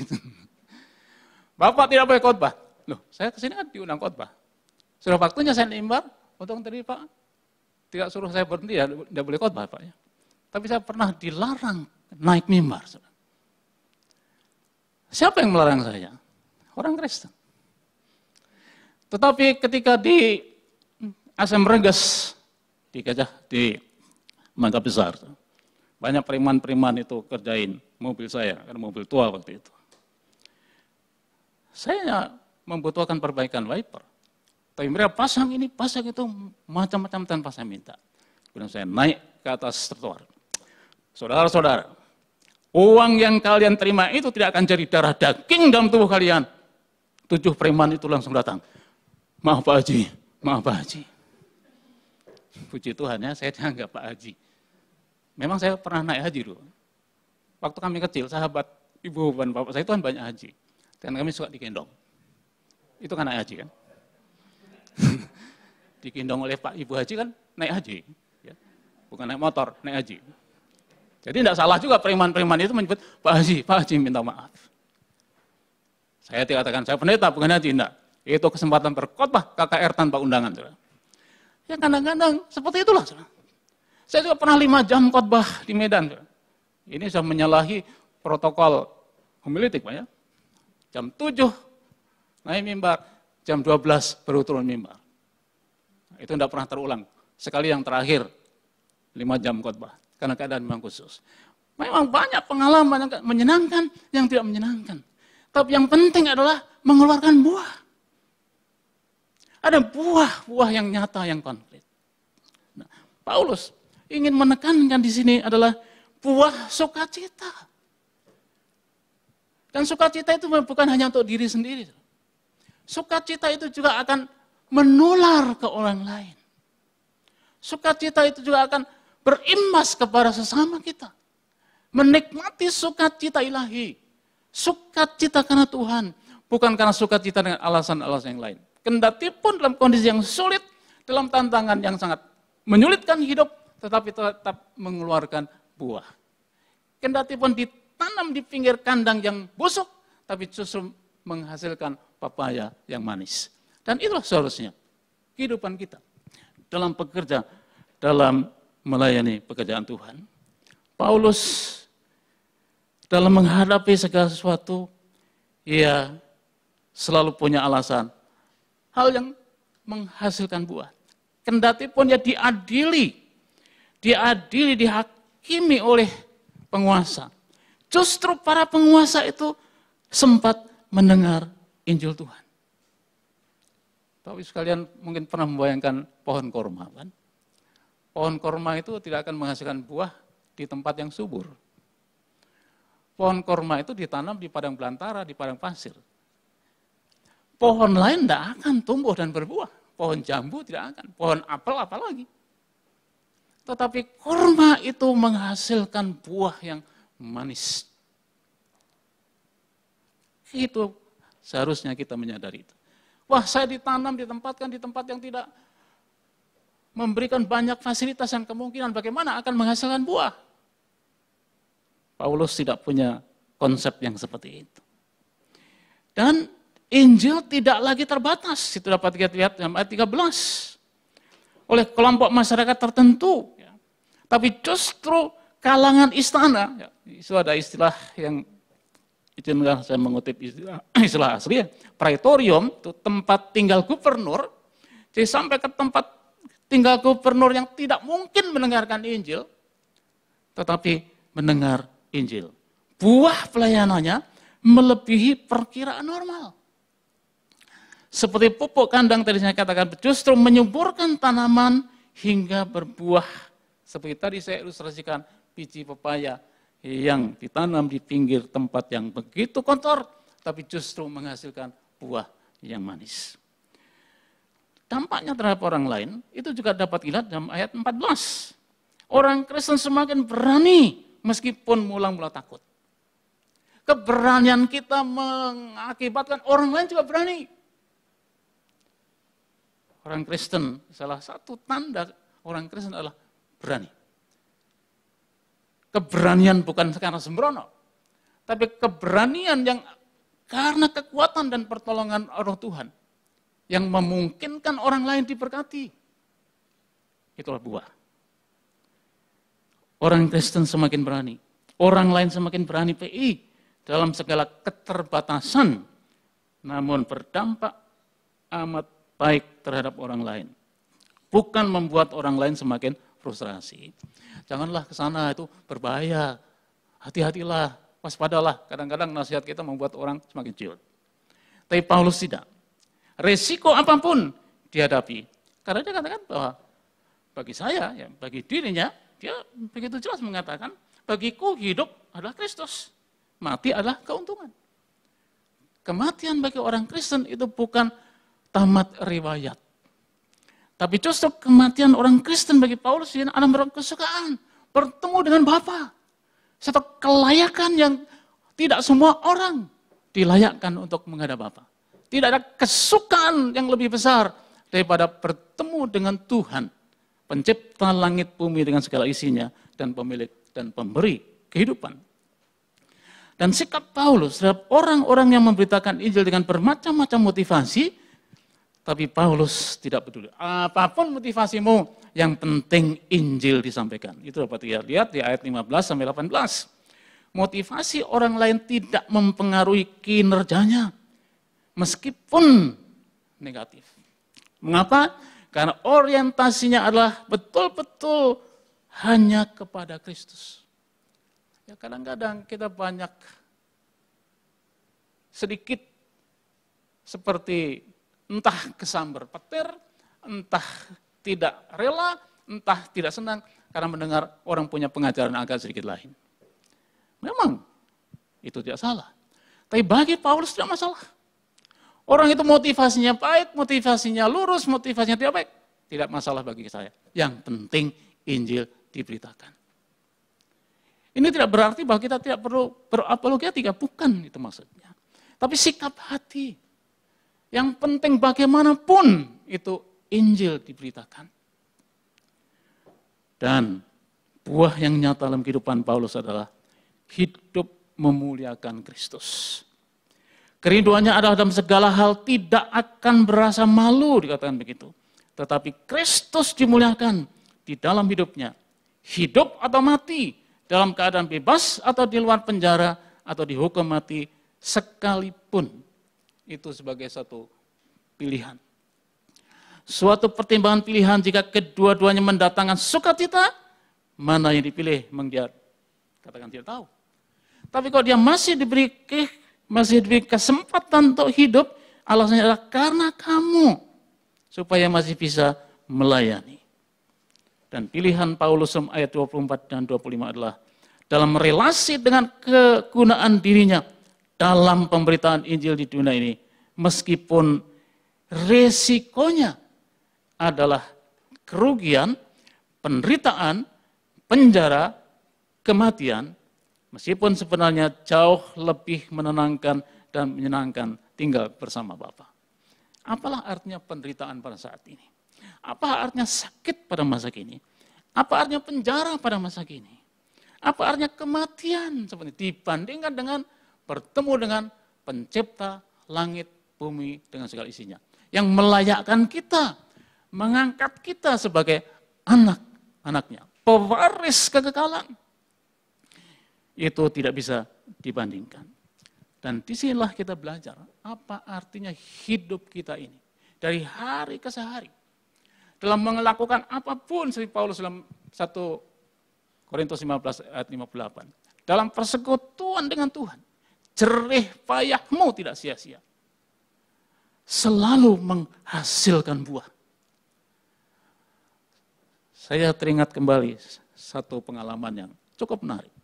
Bapak tidak boleh khotbah. Loh, saya kesini kan diundang khotbah. Sudah waktunya saya naik mimbar, untung tadi Pak tidak suruh saya berhenti ya, tidak boleh khotbah Pak ya. Tapi saya pernah dilarang naik mimbar. Siapa yang melarang saya? Orang Kristen. Tetapi ketika di Asam Reges, di Mangga Besar, banyak preman-preman itu kerjain mobil saya, karena mobil tua waktu itu. Saya membutuhkan perbaikan wiper. Tapi mereka pasang ini, pasang itu, macam-macam tanpa saya minta. Kemudian saya naik ke atas trotoar. Saudara-saudara, uang yang kalian terima itu tidak akan jadi darah daging dalam tubuh kalian. 7 preman itu langsung datang. Maaf Pak Haji, maaf Pak Haji. Puji Tuhan ya, saya dianggap Pak Haji. Memang saya pernah naik haji dulu. Waktu kami kecil, sahabat ibu dan bapak saya itu kan banyak haji. Dan kami suka digendong. Itu kan naik haji kan? Digendong oleh Pak Ibu Haji kan naik haji. Ya. Bukan naik motor, naik haji. Jadi tidak salah juga preman-preman itu menyebut Pak Haji minta maaf. Saya dikatakan, saya pendeta bukan haji, enggak. Itu kesempatan berkhotbah KKR tanpa undangan. Saudara. Ya kadang-kadang seperti itulah. Saudara. Saya juga pernah 5 jam khotbah di Medan. Saudara. Ini sudah menyalahi protokol homiletik Pak ya. Jam 7 naik mimbar, jam 12 baru turun mimbar. Itu tidak pernah terulang. Sekali yang terakhir 5 jam khotbah. Karena keadaan memang khusus. Memang banyak pengalaman yang menyenangkan, yang tidak menyenangkan. Tapi yang penting adalah mengeluarkan buah. Ada buah-buah yang nyata, yang konkret. Nah, Paulus ingin menekankan di sini adalah buah sukacita. Dan sukacita itu bukan hanya untuk diri sendiri. Sukacita itu juga akan menular ke orang lain. Sukacita itu juga akan berimbas kepada sesama kita. Menikmati sukacita ilahi. Sukacita karena Tuhan. Bukan karena sukacita dengan alasan-alasan yang lain. Kendati pun dalam kondisi yang sulit, dalam tantangan yang sangat menyulitkan hidup, tetapi tetap mengeluarkan buah. Kendati pun ditanam di pinggir kandang yang busuk, tapi justru menghasilkan papaya yang manis. Dan itulah seharusnya kehidupan kita dalam bekerja, dalam melayani pekerjaan Tuhan. Paulus dalam menghadapi segala sesuatu, ia selalu punya alasan. Hal yang menghasilkan buah. Kendati pun dia diadili, dihakimi oleh penguasa. Justru para penguasa itu sempat mendengar Injil Tuhan. Bapak Ibu sekalian mungkin pernah membayangkan pohon korma, kan? Pohon korma itu tidak akan menghasilkan buah di tempat yang subur. Pohon korma itu ditanam di padang belantara, di padang pasir. Pohon lain tidak akan tumbuh dan berbuah. Pohon jambu tidak akan, pohon apel apalagi. Tetapi korma itu menghasilkan buah yang manis. Itu seharusnya kita menyadari itu. Wah, saya ditanam, ditempatkan di tempat yang tidak memberikan banyak fasilitas yang kemungkinan bagaimana akan menghasilkan buah. Paulus tidak punya konsep yang seperti itu. Dan Injil tidak lagi terbatas, itu dapat kita lihat dalam ayat 13. Oleh kelompok masyarakat tertentu. Ya. Tapi justru kalangan istana, ya, itu ada istilah yang, izinkan saya mengutip istilah asli, ya, praetorium, itu tempat tinggal gubernur, jadi sampai ke tempat tinggal gubernur yang tidak mungkin mendengarkan Injil, tetapi mendengar Injil. Buah pelayanannya melebihi perkiraan normal. Seperti pupuk kandang tadi saya katakan, justru menyuburkan tanaman hingga berbuah. Seperti tadi saya ilustrasikan biji pepaya yang ditanam di pinggir tempat yang begitu kotor, tapi justru menghasilkan buah yang manis. Dampaknya terhadap orang lain, itu juga dapat dilihat dalam ayat 14. Orang Kristen semakin berani, meskipun mula-mula takut. Keberanian kita mengakibatkan orang lain juga berani. Orang Kristen, salah satu tanda orang Kristen adalah berani. Keberanian bukan karena sembrono, tapi keberanian yang karena kekuatan dan pertolongan Roh Tuhan yang memungkinkan orang lain diberkati. Itulah buah. Orang Kristen semakin berani, orang lain semakin berani PI dalam segala keterbatasan, namun berdampak amat baik terhadap orang lain. Bukan membuat orang lain semakin frustrasi. Janganlah ke sana, itu berbahaya. Hati-hatilah, waspadalah. Kadang-kadang nasihat kita membuat orang semakin ciut. Tapi Paulus tidak. Resiko apapun dihadapi. Karena dia katakan bahwa bagi saya, ya, bagi dirinya, dia begitu jelas mengatakan, bagiku hidup adalah Kristus. Mati adalah keuntungan. Kematian bagi orang Kristen itu bukan tamat riwayat. Tapi justru kematian orang Kristen bagi Paulus adalah kesukaan, bertemu dengan Bapa. Satu kelayakan yang tidak semua orang dilayakkan untuk menghadap Bapa. Tidak ada kesukaan yang lebih besar daripada bertemu dengan Tuhan, pencipta langit bumi dengan segala isinya, dan pemilik dan pemberi kehidupan. Dan sikap Paulus terhadap orang-orang yang memberitakan Injil dengan bermacam-macam motivasi, tapi Paulus tidak peduli. Apapun motivasimu, yang penting Injil disampaikan. Itu dapat lihat di ayat 15-18. Motivasi orang lain tidak mempengaruhi kinerjanya, meskipun negatif. Mengapa? Karena orientasinya adalah betul-betul hanya kepada Kristus. Ya, kadang-kadang kita banyak sedikit seperti entah kesambar petir, entah tidak rela, entah tidak senang karena mendengar orang punya pengajaran agak sedikit lain. Memang itu tidak salah. Tapi bagi Paulus tidak masalah. Orang itu motivasinya baik, motivasinya lurus, motivasinya tidak baik. Tidak masalah bagi saya. Yang penting Injil diberitakan. Ini tidak berarti bahwa kita tidak perlu berapologetika, bukan itu maksudnya. Tapi sikap hati. Yang penting bagaimanapun itu Injil diberitakan. Dan buah yang nyata dalam kehidupan Paulus adalah hidup memuliakan Kristus. Kerinduannya adalah dalam segala hal tidak akan berasa malu, dikatakan begitu. Tetapi Kristus dimuliakan di dalam hidupnya. Hidup atau mati, dalam keadaan bebas atau di luar penjara, atau dihukum mati sekalipun. itu sebagai satu pilihan. Suatu pertimbangan pilihan jika kedua-duanya mendatangkan sukacita, mana yang dipilih memang dia katakan tidak tahu. Tapi kalau dia masih diberi kesempatan untuk hidup, alasannya adalah karena kamu, supaya masih bisa melayani. Dan pilihan Paulus ayat 24 dan 25 adalah dalam relasi dengan kegunaan dirinya dalam pemberitaan Injil di dunia ini, meskipun resikonya adalah kerugian, penderitaan, penjara, kematian, meskipun sebenarnya jauh lebih menenangkan dan menyenangkan tinggal bersama Bapa. Apalah artinya penderitaan pada saat ini? Apa artinya sakit pada masa kini? Apa artinya penjara pada masa kini? Apa artinya kematian seperti dibandingkan dengan bertemu dengan pencipta langit, bumi dengan segala isinya. Yang melayakkan kita, mengangkat kita sebagai anak-anaknya, pewaris kekekalan. Itu tidak bisa dibandingkan. Dan disinilah kita belajar apa artinya hidup kita ini. Dari hari ke hari. Dalam melakukan apapun seperti Paulus dalam 1 Korintus 15 ayat 58. Dalam persekutuan dengan Tuhan. Jerih payahmu tidak sia-sia. Selalu menghasilkan buah. Saya teringat kembali satu pengalaman yang cukup menarik.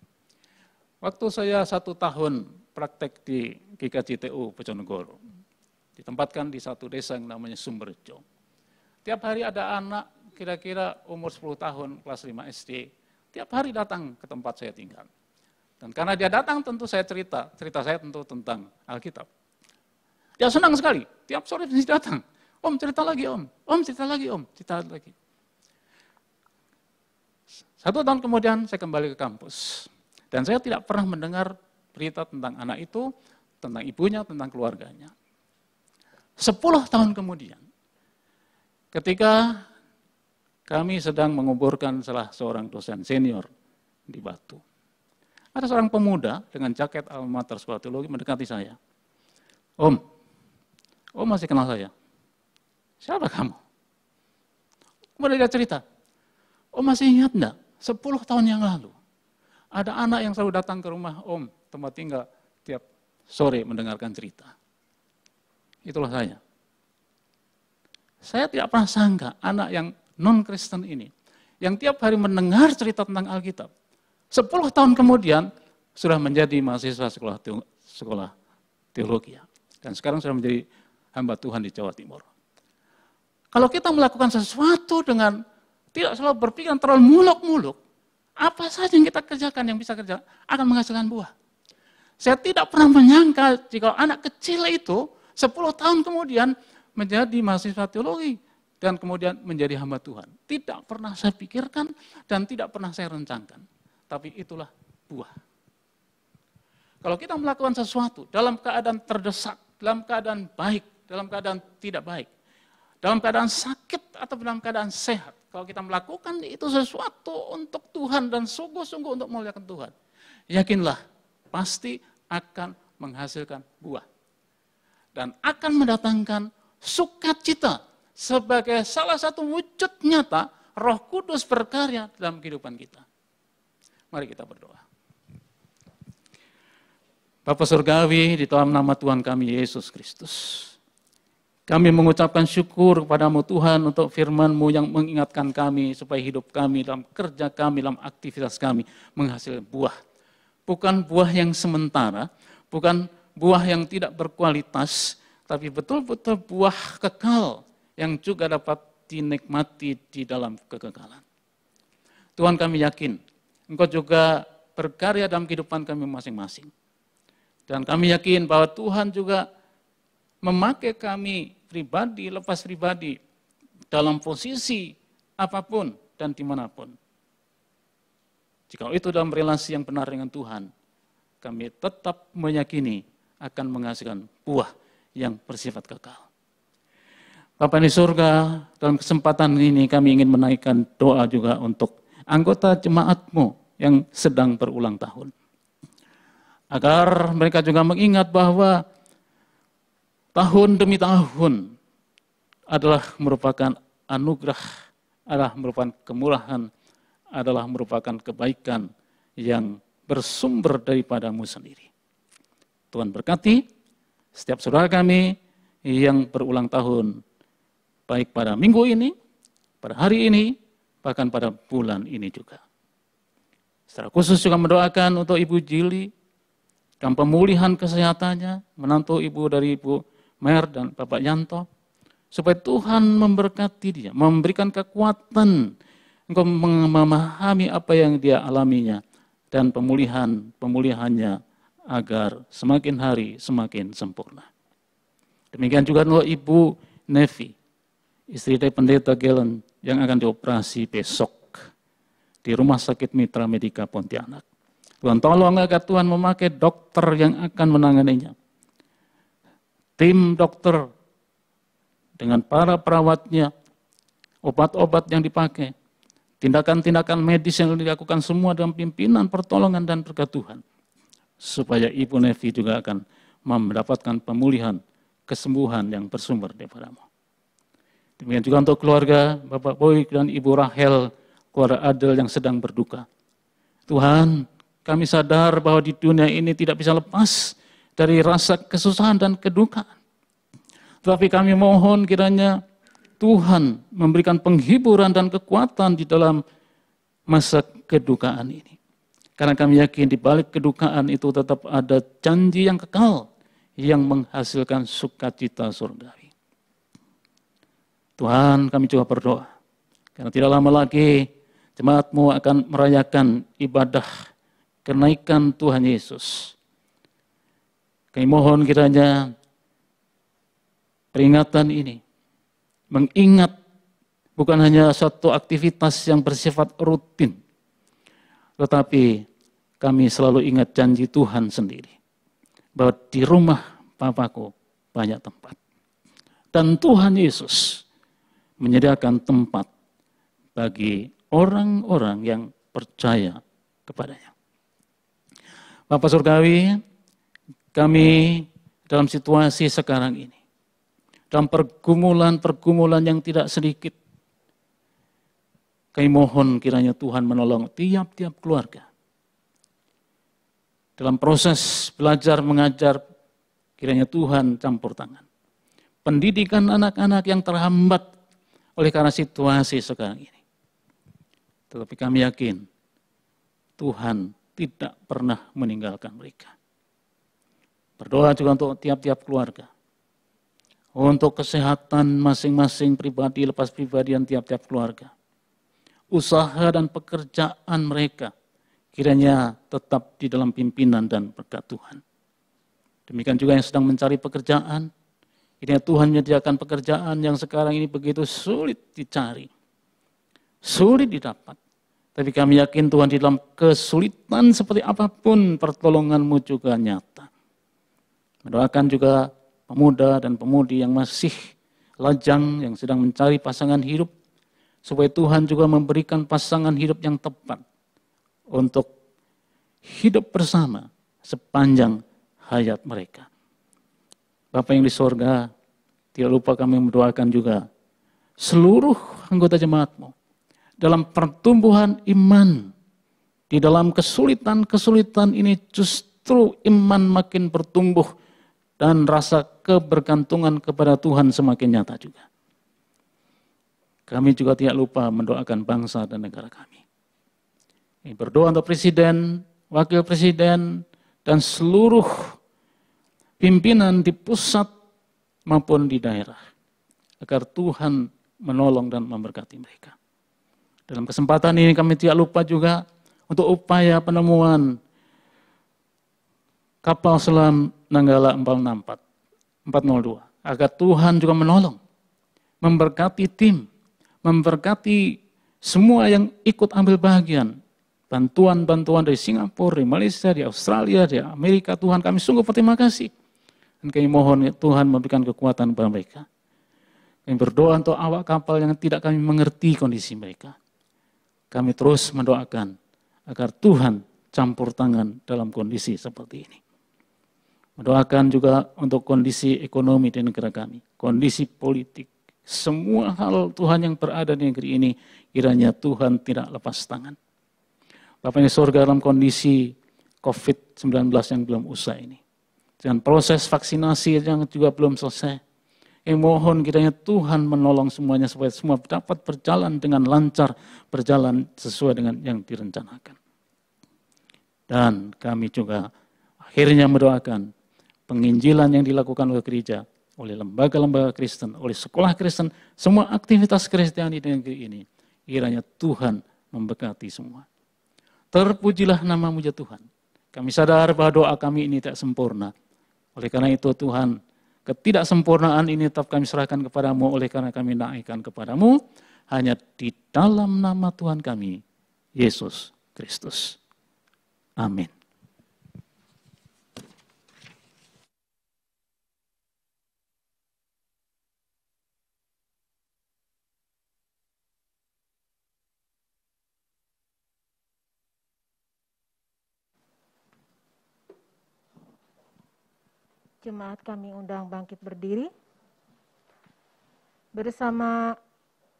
Waktu saya 1 tahun praktek di GKJTU Bojonegoro, ditempatkan di satu desa yang namanya Sumberjo. Tiap hari ada anak kira-kira umur 10 tahun, kelas 5 SD, tiap hari datang ke tempat saya tinggal. Dan karena dia datang tentu saya cerita saya tentu tentang Alkitab. Dia senang sekali, tiap sore mesti datang. Om cerita lagi om cerita lagi om, cerita lagi. 1 tahun kemudian saya kembali ke kampus. Dan saya tidak pernah mendengar berita tentang anak itu, tentang ibunya, tentang keluarganya. 10 tahun kemudian, ketika kami sedang menguburkan salah seorang dosen senior di Batu. Ada seorang pemuda dengan jaket alma mater sekolah teologi mendekati saya. Om masih kenal saya? Siapa kamu? Kemudian dia cerita, Om masih ingat enggak? 10 tahun yang lalu, ada anak yang selalu datang ke rumah Om, tempat tinggal, tiap sore mendengarkan cerita. Itulah saya. Saya tidak pernah sangka anak yang non-Kristen ini, yang tiap hari mendengar cerita tentang Alkitab, 10 tahun kemudian sudah menjadi mahasiswa sekolah teologi. Dan sekarang sudah menjadi hamba Tuhan di Jawa Timur. Kalau kita melakukan sesuatu dengan tidak selalu berpikiran terlalu muluk-muluk, apa saja yang kita kerjakan, yang bisa kerja, akan menghasilkan buah. Saya tidak pernah menyangka jika anak kecil itu 10 tahun kemudian menjadi mahasiswa teologi dan kemudian menjadi hamba Tuhan. Tidak pernah saya pikirkan dan tidak pernah saya rencangkan. Tapi itulah buah. Kalau kita melakukan sesuatu dalam keadaan terdesak, dalam keadaan baik, dalam keadaan tidak baik, dalam keadaan sakit atau dalam keadaan sehat, kalau kita melakukan itu sesuatu untuk Tuhan dan sungguh-sungguh untuk memuliakan Tuhan, yakinlah pasti akan menghasilkan buah. Dan akan mendatangkan sukacita sebagai salah satu wujud nyata Roh Kudus berkarya dalam kehidupan kita. Mari kita berdoa. Bapa Surgawi, di dalam nama Tuhan kami Yesus Kristus, kami mengucapkan syukur kepadamu Tuhan untuk firman-Mu yang mengingatkan kami supaya hidup kami, dalam kerja kami, dalam aktivitas kami menghasilkan buah. Bukan buah yang sementara, bukan buah yang tidak berkualitas, tapi betul-betul buah kekal yang juga dapat dinikmati di dalam kekekalan. Tuhan kami yakin Engkau juga berkarya dalam kehidupan kami masing-masing. Dan kami yakin bahwa Tuhan juga memakai kami pribadi, lepas pribadi, dalam posisi apapun dan dimanapun. Jika itu dalam relasi yang benar dengan Tuhan, kami tetap meyakini akan menghasilkan buah yang bersifat kekal. Bapa di surga, dalam kesempatan ini kami ingin menaikkan doa juga untuk anggota jemaat-Mu yang sedang berulang tahun. Agar mereka juga mengingat bahwa tahun demi tahun adalah merupakan anugerah, adalah merupakan kemurahan, adalah merupakan kebaikan yang bersumber daripadamu sendiri. Tuhan berkati setiap saudara kami yang berulang tahun, baik pada minggu ini, pada hari ini, bahkan pada bulan ini juga. Secara khusus juga mendoakan untuk Ibu Jili, dan pemulihan kesehatannya, menantu ibu dari Ibu Mer dan Bapak Yanto, supaya Tuhan memberkati dia, memberikan kekuatan engkau memahami apa yang dia alaminya, dan pemulihannya agar semakin hari semakin sempurna. Demikian juga untuk Ibu Nevi, istri dari Pendeta Gelen yang akan dioperasi besok di Rumah Sakit Mitra Medika Pontianak. Tuhan tolong agar Tuhan memakai dokter yang akan menanganinya. Tim dokter dengan para perawatnya, obat-obat yang dipakai, tindakan-tindakan medis yang dilakukan semua dalam pimpinan, pertolongan, dan berkat Tuhan. Supaya Ibu Nevi juga akan mendapatkan pemulihan, kesembuhan yang bersumber daripadamu. Demikian juga untuk keluarga Bapak Boy dan Ibu Rahel, keluarga Adel yang sedang berduka. Tuhan, kami sadar bahwa di dunia ini tidak bisa lepas dari rasa kesusahan dan kedukaan. Tetapi kami mohon kiranya Tuhan memberikan penghiburan dan kekuatan di dalam masa kedukaan ini. Karena kami yakin di balik kedukaan itu tetap ada janji yang kekal yang menghasilkan sukacita surgawi. Tuhan, kami juga berdoa, karena tidak lama lagi jemaat-Mu akan merayakan ibadah kenaikan Tuhan Yesus. Kami mohon kiranya peringatan ini mengingat bukan hanya suatu aktivitas yang bersifat rutin, tetapi kami selalu ingat janji Tuhan sendiri, bahwa di rumah Bapakku banyak tempat. Dan Tuhan Yesus menyediakan tempat bagi orang-orang yang percaya kepadanya. Bapak Surgawi, kami dalam situasi sekarang ini, dalam pergumulan-pergumulan yang tidak sedikit, kami mohon kiranya Tuhan menolong tiap-tiap keluarga. Dalam proses belajar mengajar, kiranya Tuhan campur tangan. Pendidikan anak-anak yang terhambat oleh karena situasi sekarang ini. Tetapi kami yakin Tuhan tidak pernah meninggalkan mereka. Berdoa juga untuk tiap-tiap keluarga. Untuk kesehatan masing-masing pribadi, lepas pribadian tiap-tiap keluarga. Usaha dan pekerjaan mereka kiranya tetap di dalam pimpinan dan berkat Tuhan. Demikian juga yang sedang mencari pekerjaan, kiranya Tuhan menyediakan pekerjaan yang sekarang ini begitu sulit dicari, sulit didapat. Tapi kami yakin Tuhan di dalam kesulitan seperti apapun pertolongan-Mu juga nyata. Mendoakan juga pemuda dan pemudi yang masih lajang, yang sedang mencari pasangan hidup, supaya Tuhan juga memberikan pasangan hidup yang tepat untuk hidup bersama sepanjang hayat mereka. Bapa yang di sorga, tidak lupa kami mendoakan juga seluruh anggota jemaat-Mu dalam pertumbuhan iman. Di dalam kesulitan-kesulitan ini justru iman makin bertumbuh dan rasa kebergantungan kepada Tuhan semakin nyata juga. Kami juga tidak lupa mendoakan bangsa dan negara kami. Ini berdoa untuk presiden, wakil presiden, dan seluruh pimpinan di pusat maupun di daerah, agar Tuhan menolong dan memberkati mereka. Dalam kesempatan ini kami tidak lupa juga untuk upaya penemuan kapal selam Nanggala 402, agar Tuhan juga menolong, memberkati tim, memberkati semua yang ikut ambil bagian, bantuan-bantuan dari Singapura, dari Malaysia, dari Australia, dari Amerika. Tuhan, kami sungguh berterima kasih. Dan kami mohon Tuhan memberikan kekuatan kepada mereka. Kami berdoa untuk awak kapal yang tidak kami mengerti kondisi mereka. Kami terus mendoakan agar Tuhan campur tangan dalam kondisi seperti ini. Mendoakan juga untuk kondisi ekonomi di negara kami, kondisi politik. Semua hal Tuhan yang berada di negeri ini, kiranya Tuhan tidak lepas tangan. Bapa yang di surga, dalam kondisi COVID-19 yang belum usai ini, dengan proses vaksinasi yang juga belum selesai, mohon kiranya Tuhan menolong semuanya supaya semua dapat berjalan dengan lancar, berjalan sesuai dengan yang direncanakan. Dan kami juga akhirnya mendoakan penginjilan yang dilakukan oleh gereja, oleh lembaga-lembaga Kristen, oleh sekolah Kristen, semua aktivitas Kristiani di negeri ini, kiranya Tuhan memberkati semua. Terpujilah nama-Mu ya Tuhan. Kami sadar bahwa doa kami ini tidak sempurna. Oleh karena itu Tuhan, ketidaksempurnaan ini tetap kami serahkan kepadamu, oleh karena kami naikkan kepadamu, hanya di dalam nama Tuhan kami, Yesus Kristus. Amin. Jemaat kami undang bangkit berdiri. Bersama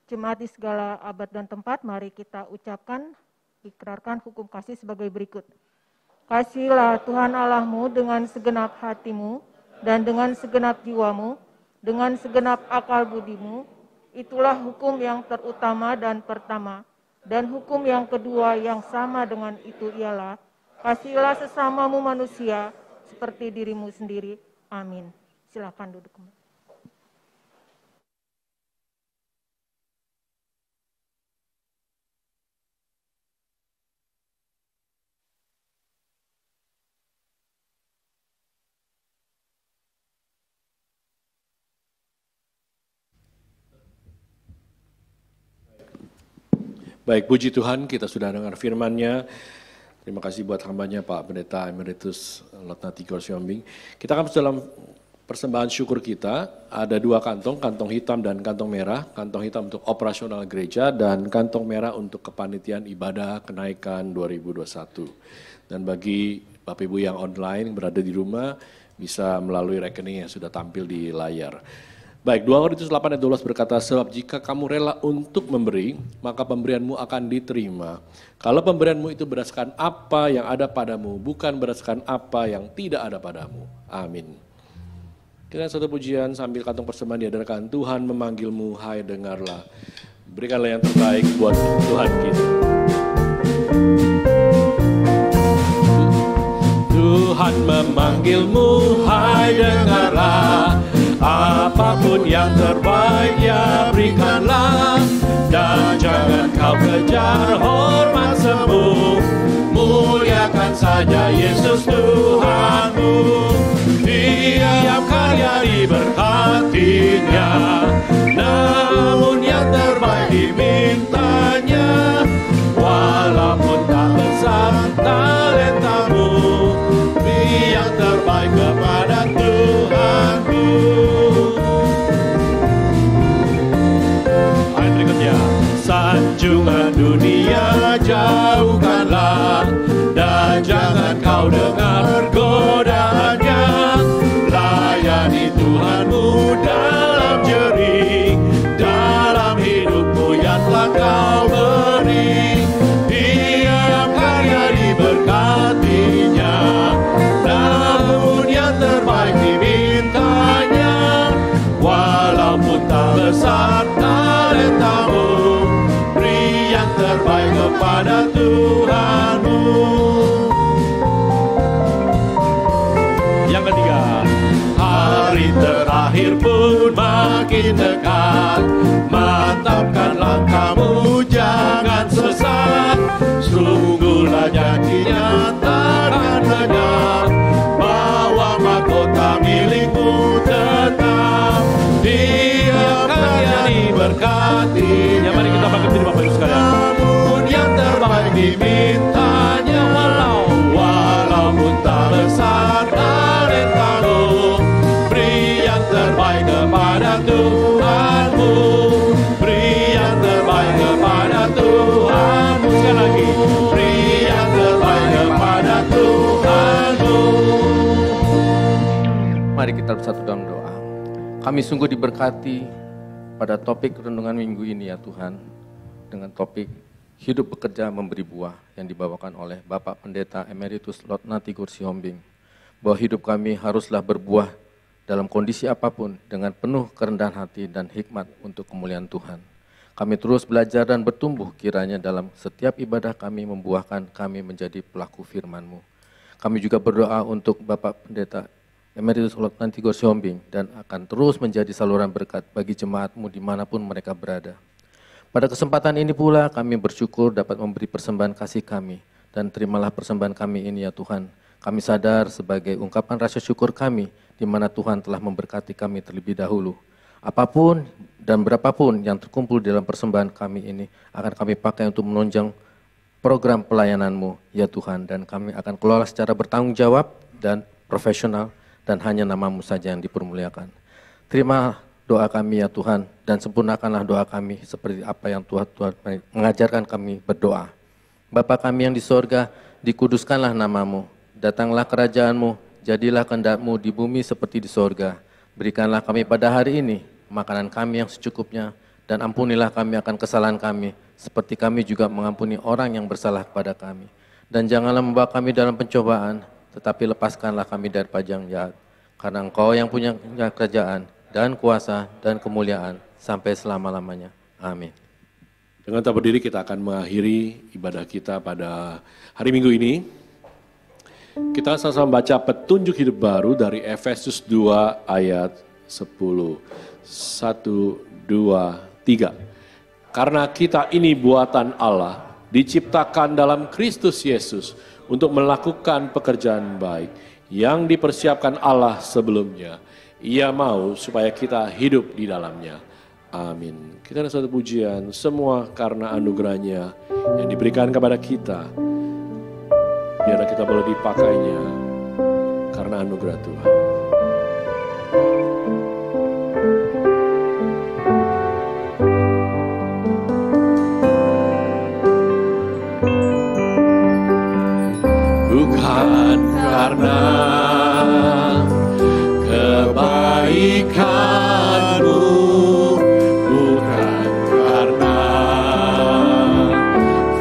jemaat di segala abad dan tempat, mari kita ucapkan, ikrarkan hukum kasih sebagai berikut. Kasihilah Tuhan Allahmu dengan segenap hatimu dan dengan segenap jiwamu, dengan segenap akal budimu. Itulah hukum yang terutama dan pertama. Dan hukum yang kedua yang sama dengan itu ialah, kasihilah sesamamu manusia seperti dirimu sendiri. Amin. Silakan duduk kembali. Baik, puji Tuhan, kita sudah dengar firman-Nya. Terima kasih buat hambanya Pak Pendeta Emeritus Letna Tigor Siombing. Kita akan dalam persembahan syukur kita, ada dua kantong, kantong hitam dan kantong merah. Kantong hitam untuk operasional gereja dan kantong merah untuk kepanitiaan ibadah kenaikan 2021. Dan bagi Bapak Ibu yang online berada di rumah, bisa melalui rekening yang sudah tampil di layar. Baik, 2 Korintus 8 ayat 12 berkata, sebab jika kamu rela untuk memberi, maka pemberianmu akan diterima. Kalau pemberianmu itu berdasarkan apa yang ada padamu, bukan berdasarkan apa yang tidak ada padamu. Amin. Kita satu pujian sambil kantong persembahan diadarkan, Tuhan memanggilmu, hai dengarlah. Berikanlah yang terbaik buat Tuhan kita. Tuhan memanggilmu, hai dengarlah. Apapun yang terbaik ya berikanlah. Dan jangan kau kejar hormat semu. Muliakan saja Yesus Tuhanmu. Tiap karya diberkatinya, namun yang terbaik dimintanya. Walaupun tak besar talentamu, beri yang terbaik kepada Tuhanmu. Ayat berikutnya, sanjungan dunia jauhkanlah, dan jangan kau dengar godaannya. Layani Tuhanmu dalam jerih, dalam hidupmu yang telah kau beri. Tiap karya diberkatinya, namun yang terbaik dimintanya. Walaupun tak besar talentamu, beri yang terbaik kepada Tuhanmu. Yang ketiga, hari terakhir pun makin dekat. Mantapkan langkahmu, jangan sesat. Sungguhlah janjinya takkan lenyap, bahwa mahkota milikmu tetap. Tiap karya diberkatinya. Mari kita bangkit berdiri Bapak Ibu sekalian. Namun yang terbaik dimintanya. Walaupun tak besar talentamu, beri yang terbaik kepada Tuhanmu. Beri yang terbaik kepada Tuhanmu. Sekali lagi, beri yang terbaik kepada Tuhanmu. kita bersatu dalam doa. Kami sungguh diberkati pada topik renungan minggu ini ya Tuhan, dengan topik hidup bekerja memberi buah yang dibawakan oleh Bapak Pendeta Emeritus Lotnati Kursihombing. Bahwa hidup kami haruslah berbuah dalam kondisi apapun dengan penuh kerendahan hati dan hikmat untuk kemuliaan Tuhan. Kami terus belajar dan bertumbuh kiranya dalam setiap ibadah kami membuahkan kami menjadi pelaku firman-Mu. Kami juga berdoa untuk Bapak Pendeta Emeritus Lotnati Kursihombing dan akan terus menjadi saluran berkat bagi jemaat-Mu dimanapun mereka berada. Pada kesempatan ini pula kami bersyukur dapat memberi persembahan kasih kami, dan terimalah persembahan kami ini ya Tuhan. Kami sadar sebagai ungkapan rasa syukur kami di mana Tuhan telah memberkati kami terlebih dahulu. Apapun dan berapapun yang terkumpul dalam persembahan kami ini akan kami pakai untuk menunjang program pelayanan-Mu ya Tuhan, dan kami akan kelola secara bertanggung jawab dan profesional, dan hanya nama-Mu saja yang dipermuliakan. Terima doa kami ya Tuhan, dan sempurnakanlah doa kami seperti apa yang Tuhan mengajarkan kami berdoa. Bapa kami yang di sorga, dikuduskanlah nama-Mu, datanglah kerajaan-Mu, jadilah kehendak-Mu di bumi seperti di sorga. Berikanlah kami pada hari ini makanan kami yang secukupnya, dan ampunilah kami akan kesalahan kami, seperti kami juga mengampuni orang yang bersalah kepada kami. Dan janganlah membawa kami dalam pencobaan, tetapi lepaskanlah kami dari pajang jahat. Karena Engkau yang punya kerajaan dan kuasa dan kemuliaan sampai selama-lamanya. Amin. Dengan tak berdiri kita akan mengakhiri ibadah kita pada hari Minggu ini. Kita sama-sama baca petunjuk hidup baru dari Efesus 2 ayat 10. 1, 2, 3. Karena kita ini buatan Allah, diciptakan dalam Kristus Yesus untuk melakukan pekerjaan baik yang dipersiapkan Allah sebelumnya. Ia mau supaya kita hidup di dalamnya. Amin. Kita ada satu pujian, semua karena anugerahnya yang diberikan kepada kita. Biarlah kita boleh dipakainya karena anugerah Tuhan. Bukan karena kebaikanmu, bukan karena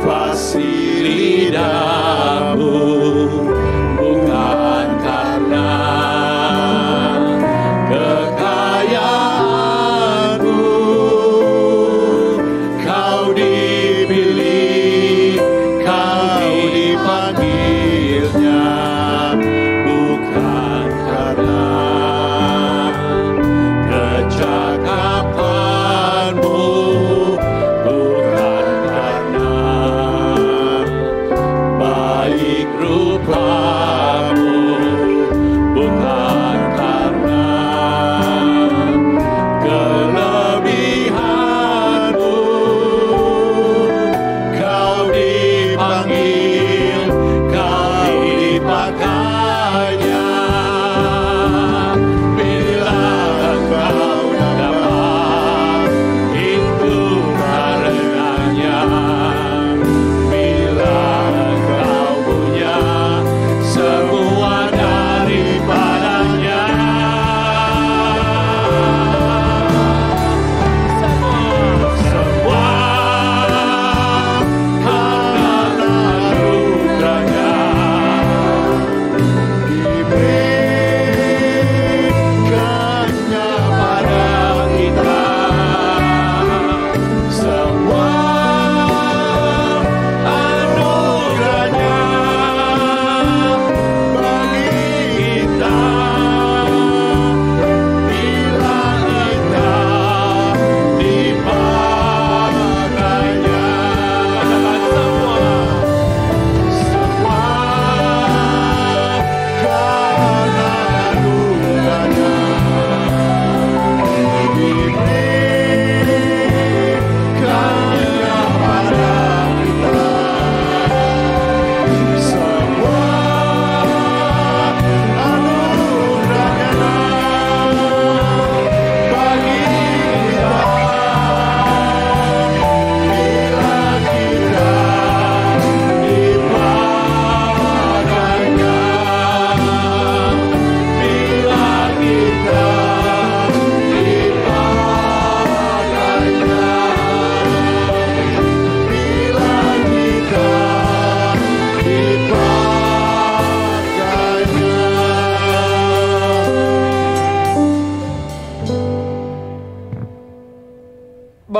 fasilitasmu, bukan karena kekayaanmu, kau dipilih, kau dipanggilnya, bukan karena kecakapanmu, bukan karena baik rupa.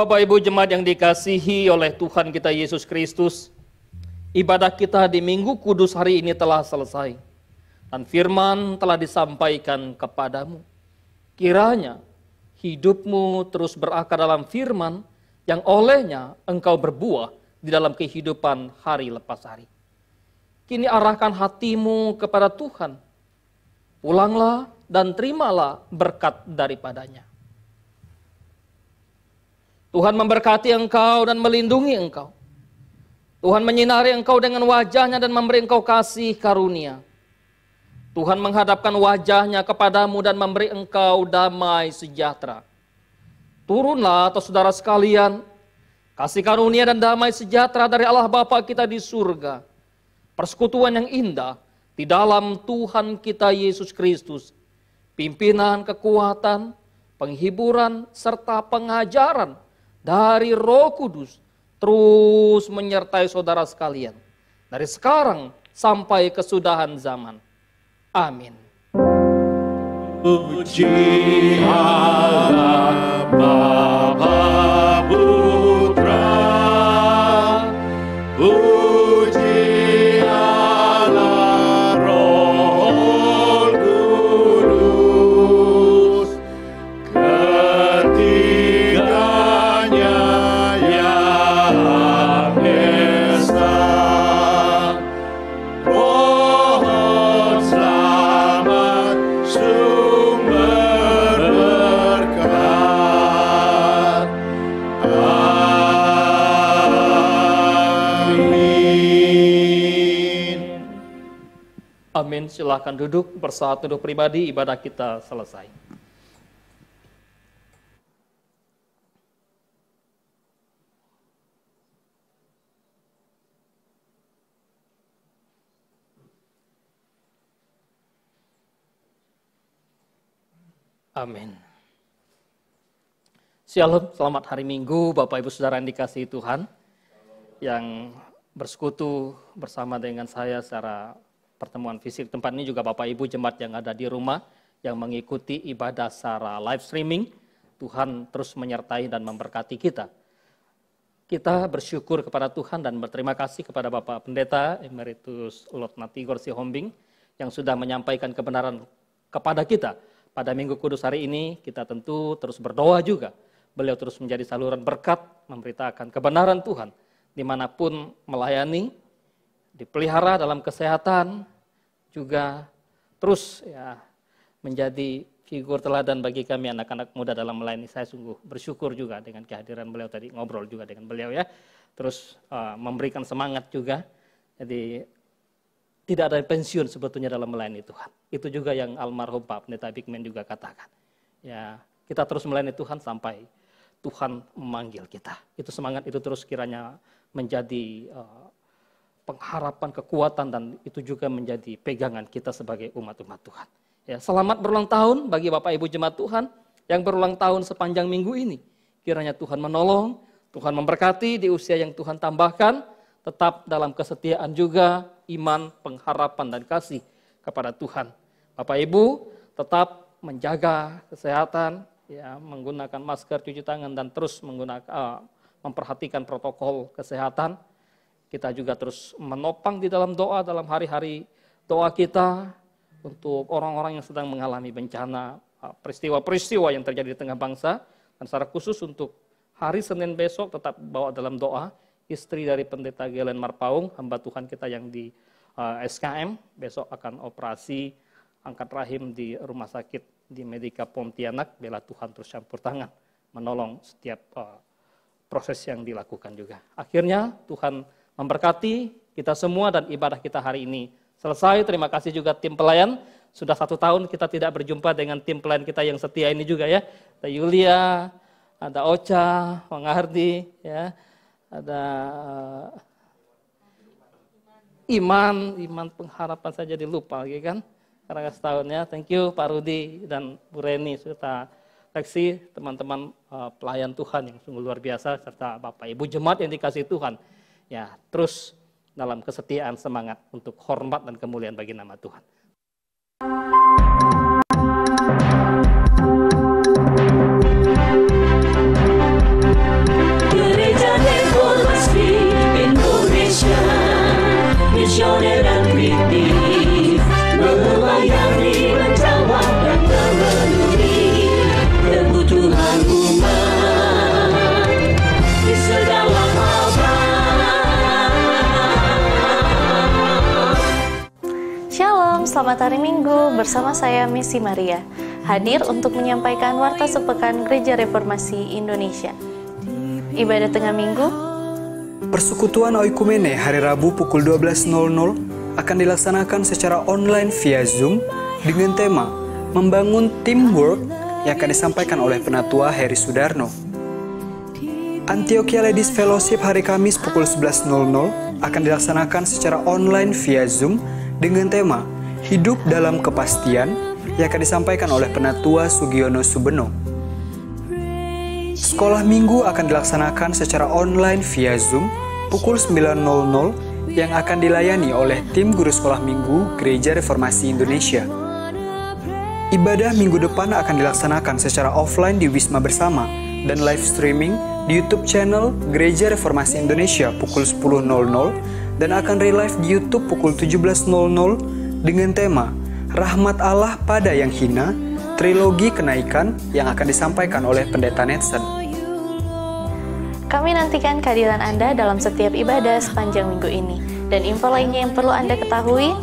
Bapak Ibu jemaat yang dikasihi oleh Tuhan kita Yesus Kristus, ibadah kita di Minggu Kudus hari ini telah selesai. Dan firman telah disampaikan kepadamu. Kiranya hidupmu terus berakar dalam firman yang olehnya engkau berbuah di dalam kehidupan hari lepas hari. Kini arahkan hatimu kepada Tuhan. Pulanglah dan terimalah berkat daripadanya. Tuhan memberkati engkau dan melindungi engkau. Tuhan menyinari engkau dengan wajahnya dan memberi engkau kasih karunia. Tuhan menghadapkan wajahnya kepadamu dan memberi engkau damai sejahtera. Turunlah atas saudara sekalian, kasih karunia dan damai sejahtera dari Allah Bapa kita di surga. Persekutuan yang indah di dalam Tuhan kita Yesus Kristus. Pimpinan, kekuatan, penghiburan, serta pengajaran dari Roh Kudus terus menyertai saudara sekalian. Dari sekarang sampai kesudahan zaman. Amin. Puji Allah Bapa Putra, puji Allah Roh Kudus, ketiganya yang esa. Pohon selamat sumber berkat. Amin. Amin. Silahkan duduk, bersaat duduk pribadi, ibadah kita selesai. Amin. Shalom, selamat hari Minggu Bapak Ibu Saudara yang dikasihi Tuhan, yang bersekutu bersama dengan saya secara pertemuan fisik. Tempat ini juga Bapak Ibu jemaat yang ada di rumah, yang mengikuti ibadah secara live streaming. Tuhan terus menyertai dan memberkati kita. Kita bersyukur kepada Tuhan dan berterima kasih kepada Bapak Pendeta Emeritus Lord Natigor Sihombing yang sudah menyampaikan kebenaran kepada kita. Pada Minggu Kudus hari ini kita tentu terus berdoa juga. Beliau terus menjadi saluran berkat, memberitakan kebenaran Tuhan. Dimanapun melayani, dipelihara dalam kesehatan, juga terus ya menjadi figur teladan bagi kami anak-anak muda dalam melayani. Saya sungguh bersyukur juga dengan kehadiran beliau tadi, ngobrol juga dengan beliau ya. Terus memberikan semangat juga. Jadi tidak ada pensiun sebetulnya dalam melayani Tuhan. Itu juga yang almarhum Pak Pendeta Bigman juga katakan. Ya, kita terus melayani Tuhan sampai Tuhan memanggil kita. Itu semangat itu terus kiranya menjadi pengharapan, kekuatan, dan itu juga menjadi pegangan kita sebagai umat-umat Tuhan. Ya, selamat berulang tahun bagi Bapak Ibu jemaat Tuhan yang berulang tahun sepanjang minggu ini. Kiranya Tuhan menolong, Tuhan memberkati di usia yang Tuhan tambahkan, tetap dalam kesetiaan juga, iman, pengharapan, dan kasih kepada Tuhan. Bapak Ibu tetap menjaga kesehatan, ya, menggunakan masker, cuci tangan, dan terus memperhatikan protokol kesehatan. Kita juga terus menopang di dalam doa, dalam hari-hari doa kita untuk orang-orang yang sedang mengalami bencana, peristiwa-peristiwa yang terjadi di tengah bangsa, dan secara khusus untuk hari Senin besok tetap bawa dalam doa istri dari Pendeta Gelen Marpaung, hamba Tuhan kita yang di SKM, besok akan operasi angkat rahim di rumah sakit di Medika Pontianak. Bela Tuhan terus campur tangan, menolong setiap proses yang dilakukan juga. Akhirnya Tuhan memberkati kita semua dan ibadah kita hari ini selesai. Terima kasih juga tim pelayan. Sudah 1 tahun kita tidak berjumpa dengan tim pelayan kita yang setia ini juga ya. Ada Yulia, ada Ocha, Bang Ardi, ya. Ada Iman pengharapan saya jadi lupa lagi kan. Karena setahunnya, thank you Pak Rudi dan Bu Reni serta Reksi, teman-teman pelayan Tuhan yang sungguh luar biasa, serta Bapak Ibu jemaat yang dikasihi Tuhan. Ya, terus dalam kesetiaan semangat untuk hormat dan kemuliaan bagi nama Tuhan. visioner dan kritis, melayani, menjawab dan memenuhi kebutuhan umat di segala abad. Shalom, selamat hari Minggu bersama saya Messi Maria, hadir untuk menyampaikan Warta Sepekan Gereja Reformasi Indonesia. Ibadah tengah minggu, Persekutuan Oikumene hari Rabu pukul 12.00 akan dilaksanakan secara online via Zoom dengan tema Membangun Teamwork yang akan disampaikan oleh Penatua Heri Sudarno. Antioquia Ladies Fellowship hari Kamis pukul 11.00 akan dilaksanakan secara online via Zoom dengan tema Hidup dalam Kepastian yang akan disampaikan oleh Penatua Sugiono Subeno. Sekolah Minggu akan dilaksanakan secara online via Zoom pukul 9.00 yang akan dilayani oleh tim guru sekolah minggu Gereja Reformasi Indonesia. Ibadah minggu depan akan dilaksanakan secara offline di Wisma Bersama dan live streaming di YouTube channel Gereja Reformasi Indonesia pukul 10.00 dan akan relive di YouTube pukul 17.00 dengan tema Rahmat Allah pada yang hina, trilogi kenaikan yang akan disampaikan oleh Pendeta Netsen. kami nantikan kehadiran Anda dalam setiap ibadah sepanjang minggu ini. Dan info lainnya yang perlu Anda ketahui,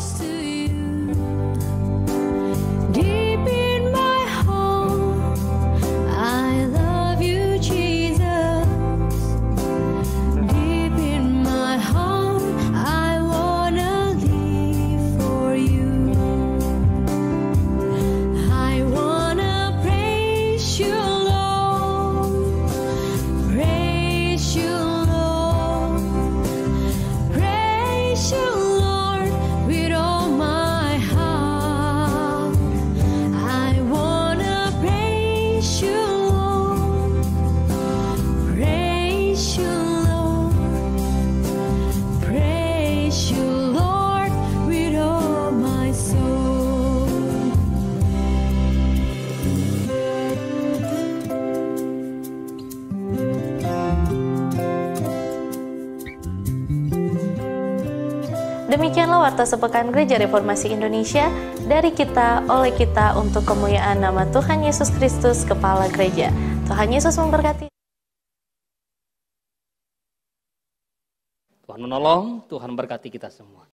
demikianlah Warta Sepekan Gereja Reformasi Indonesia, dari kita, oleh kita, untuk kemuliaan nama Tuhan Yesus Kristus, Kepala Gereja. Tuhan Yesus memberkati. Tuhan menolong, Tuhan berkati kita semua.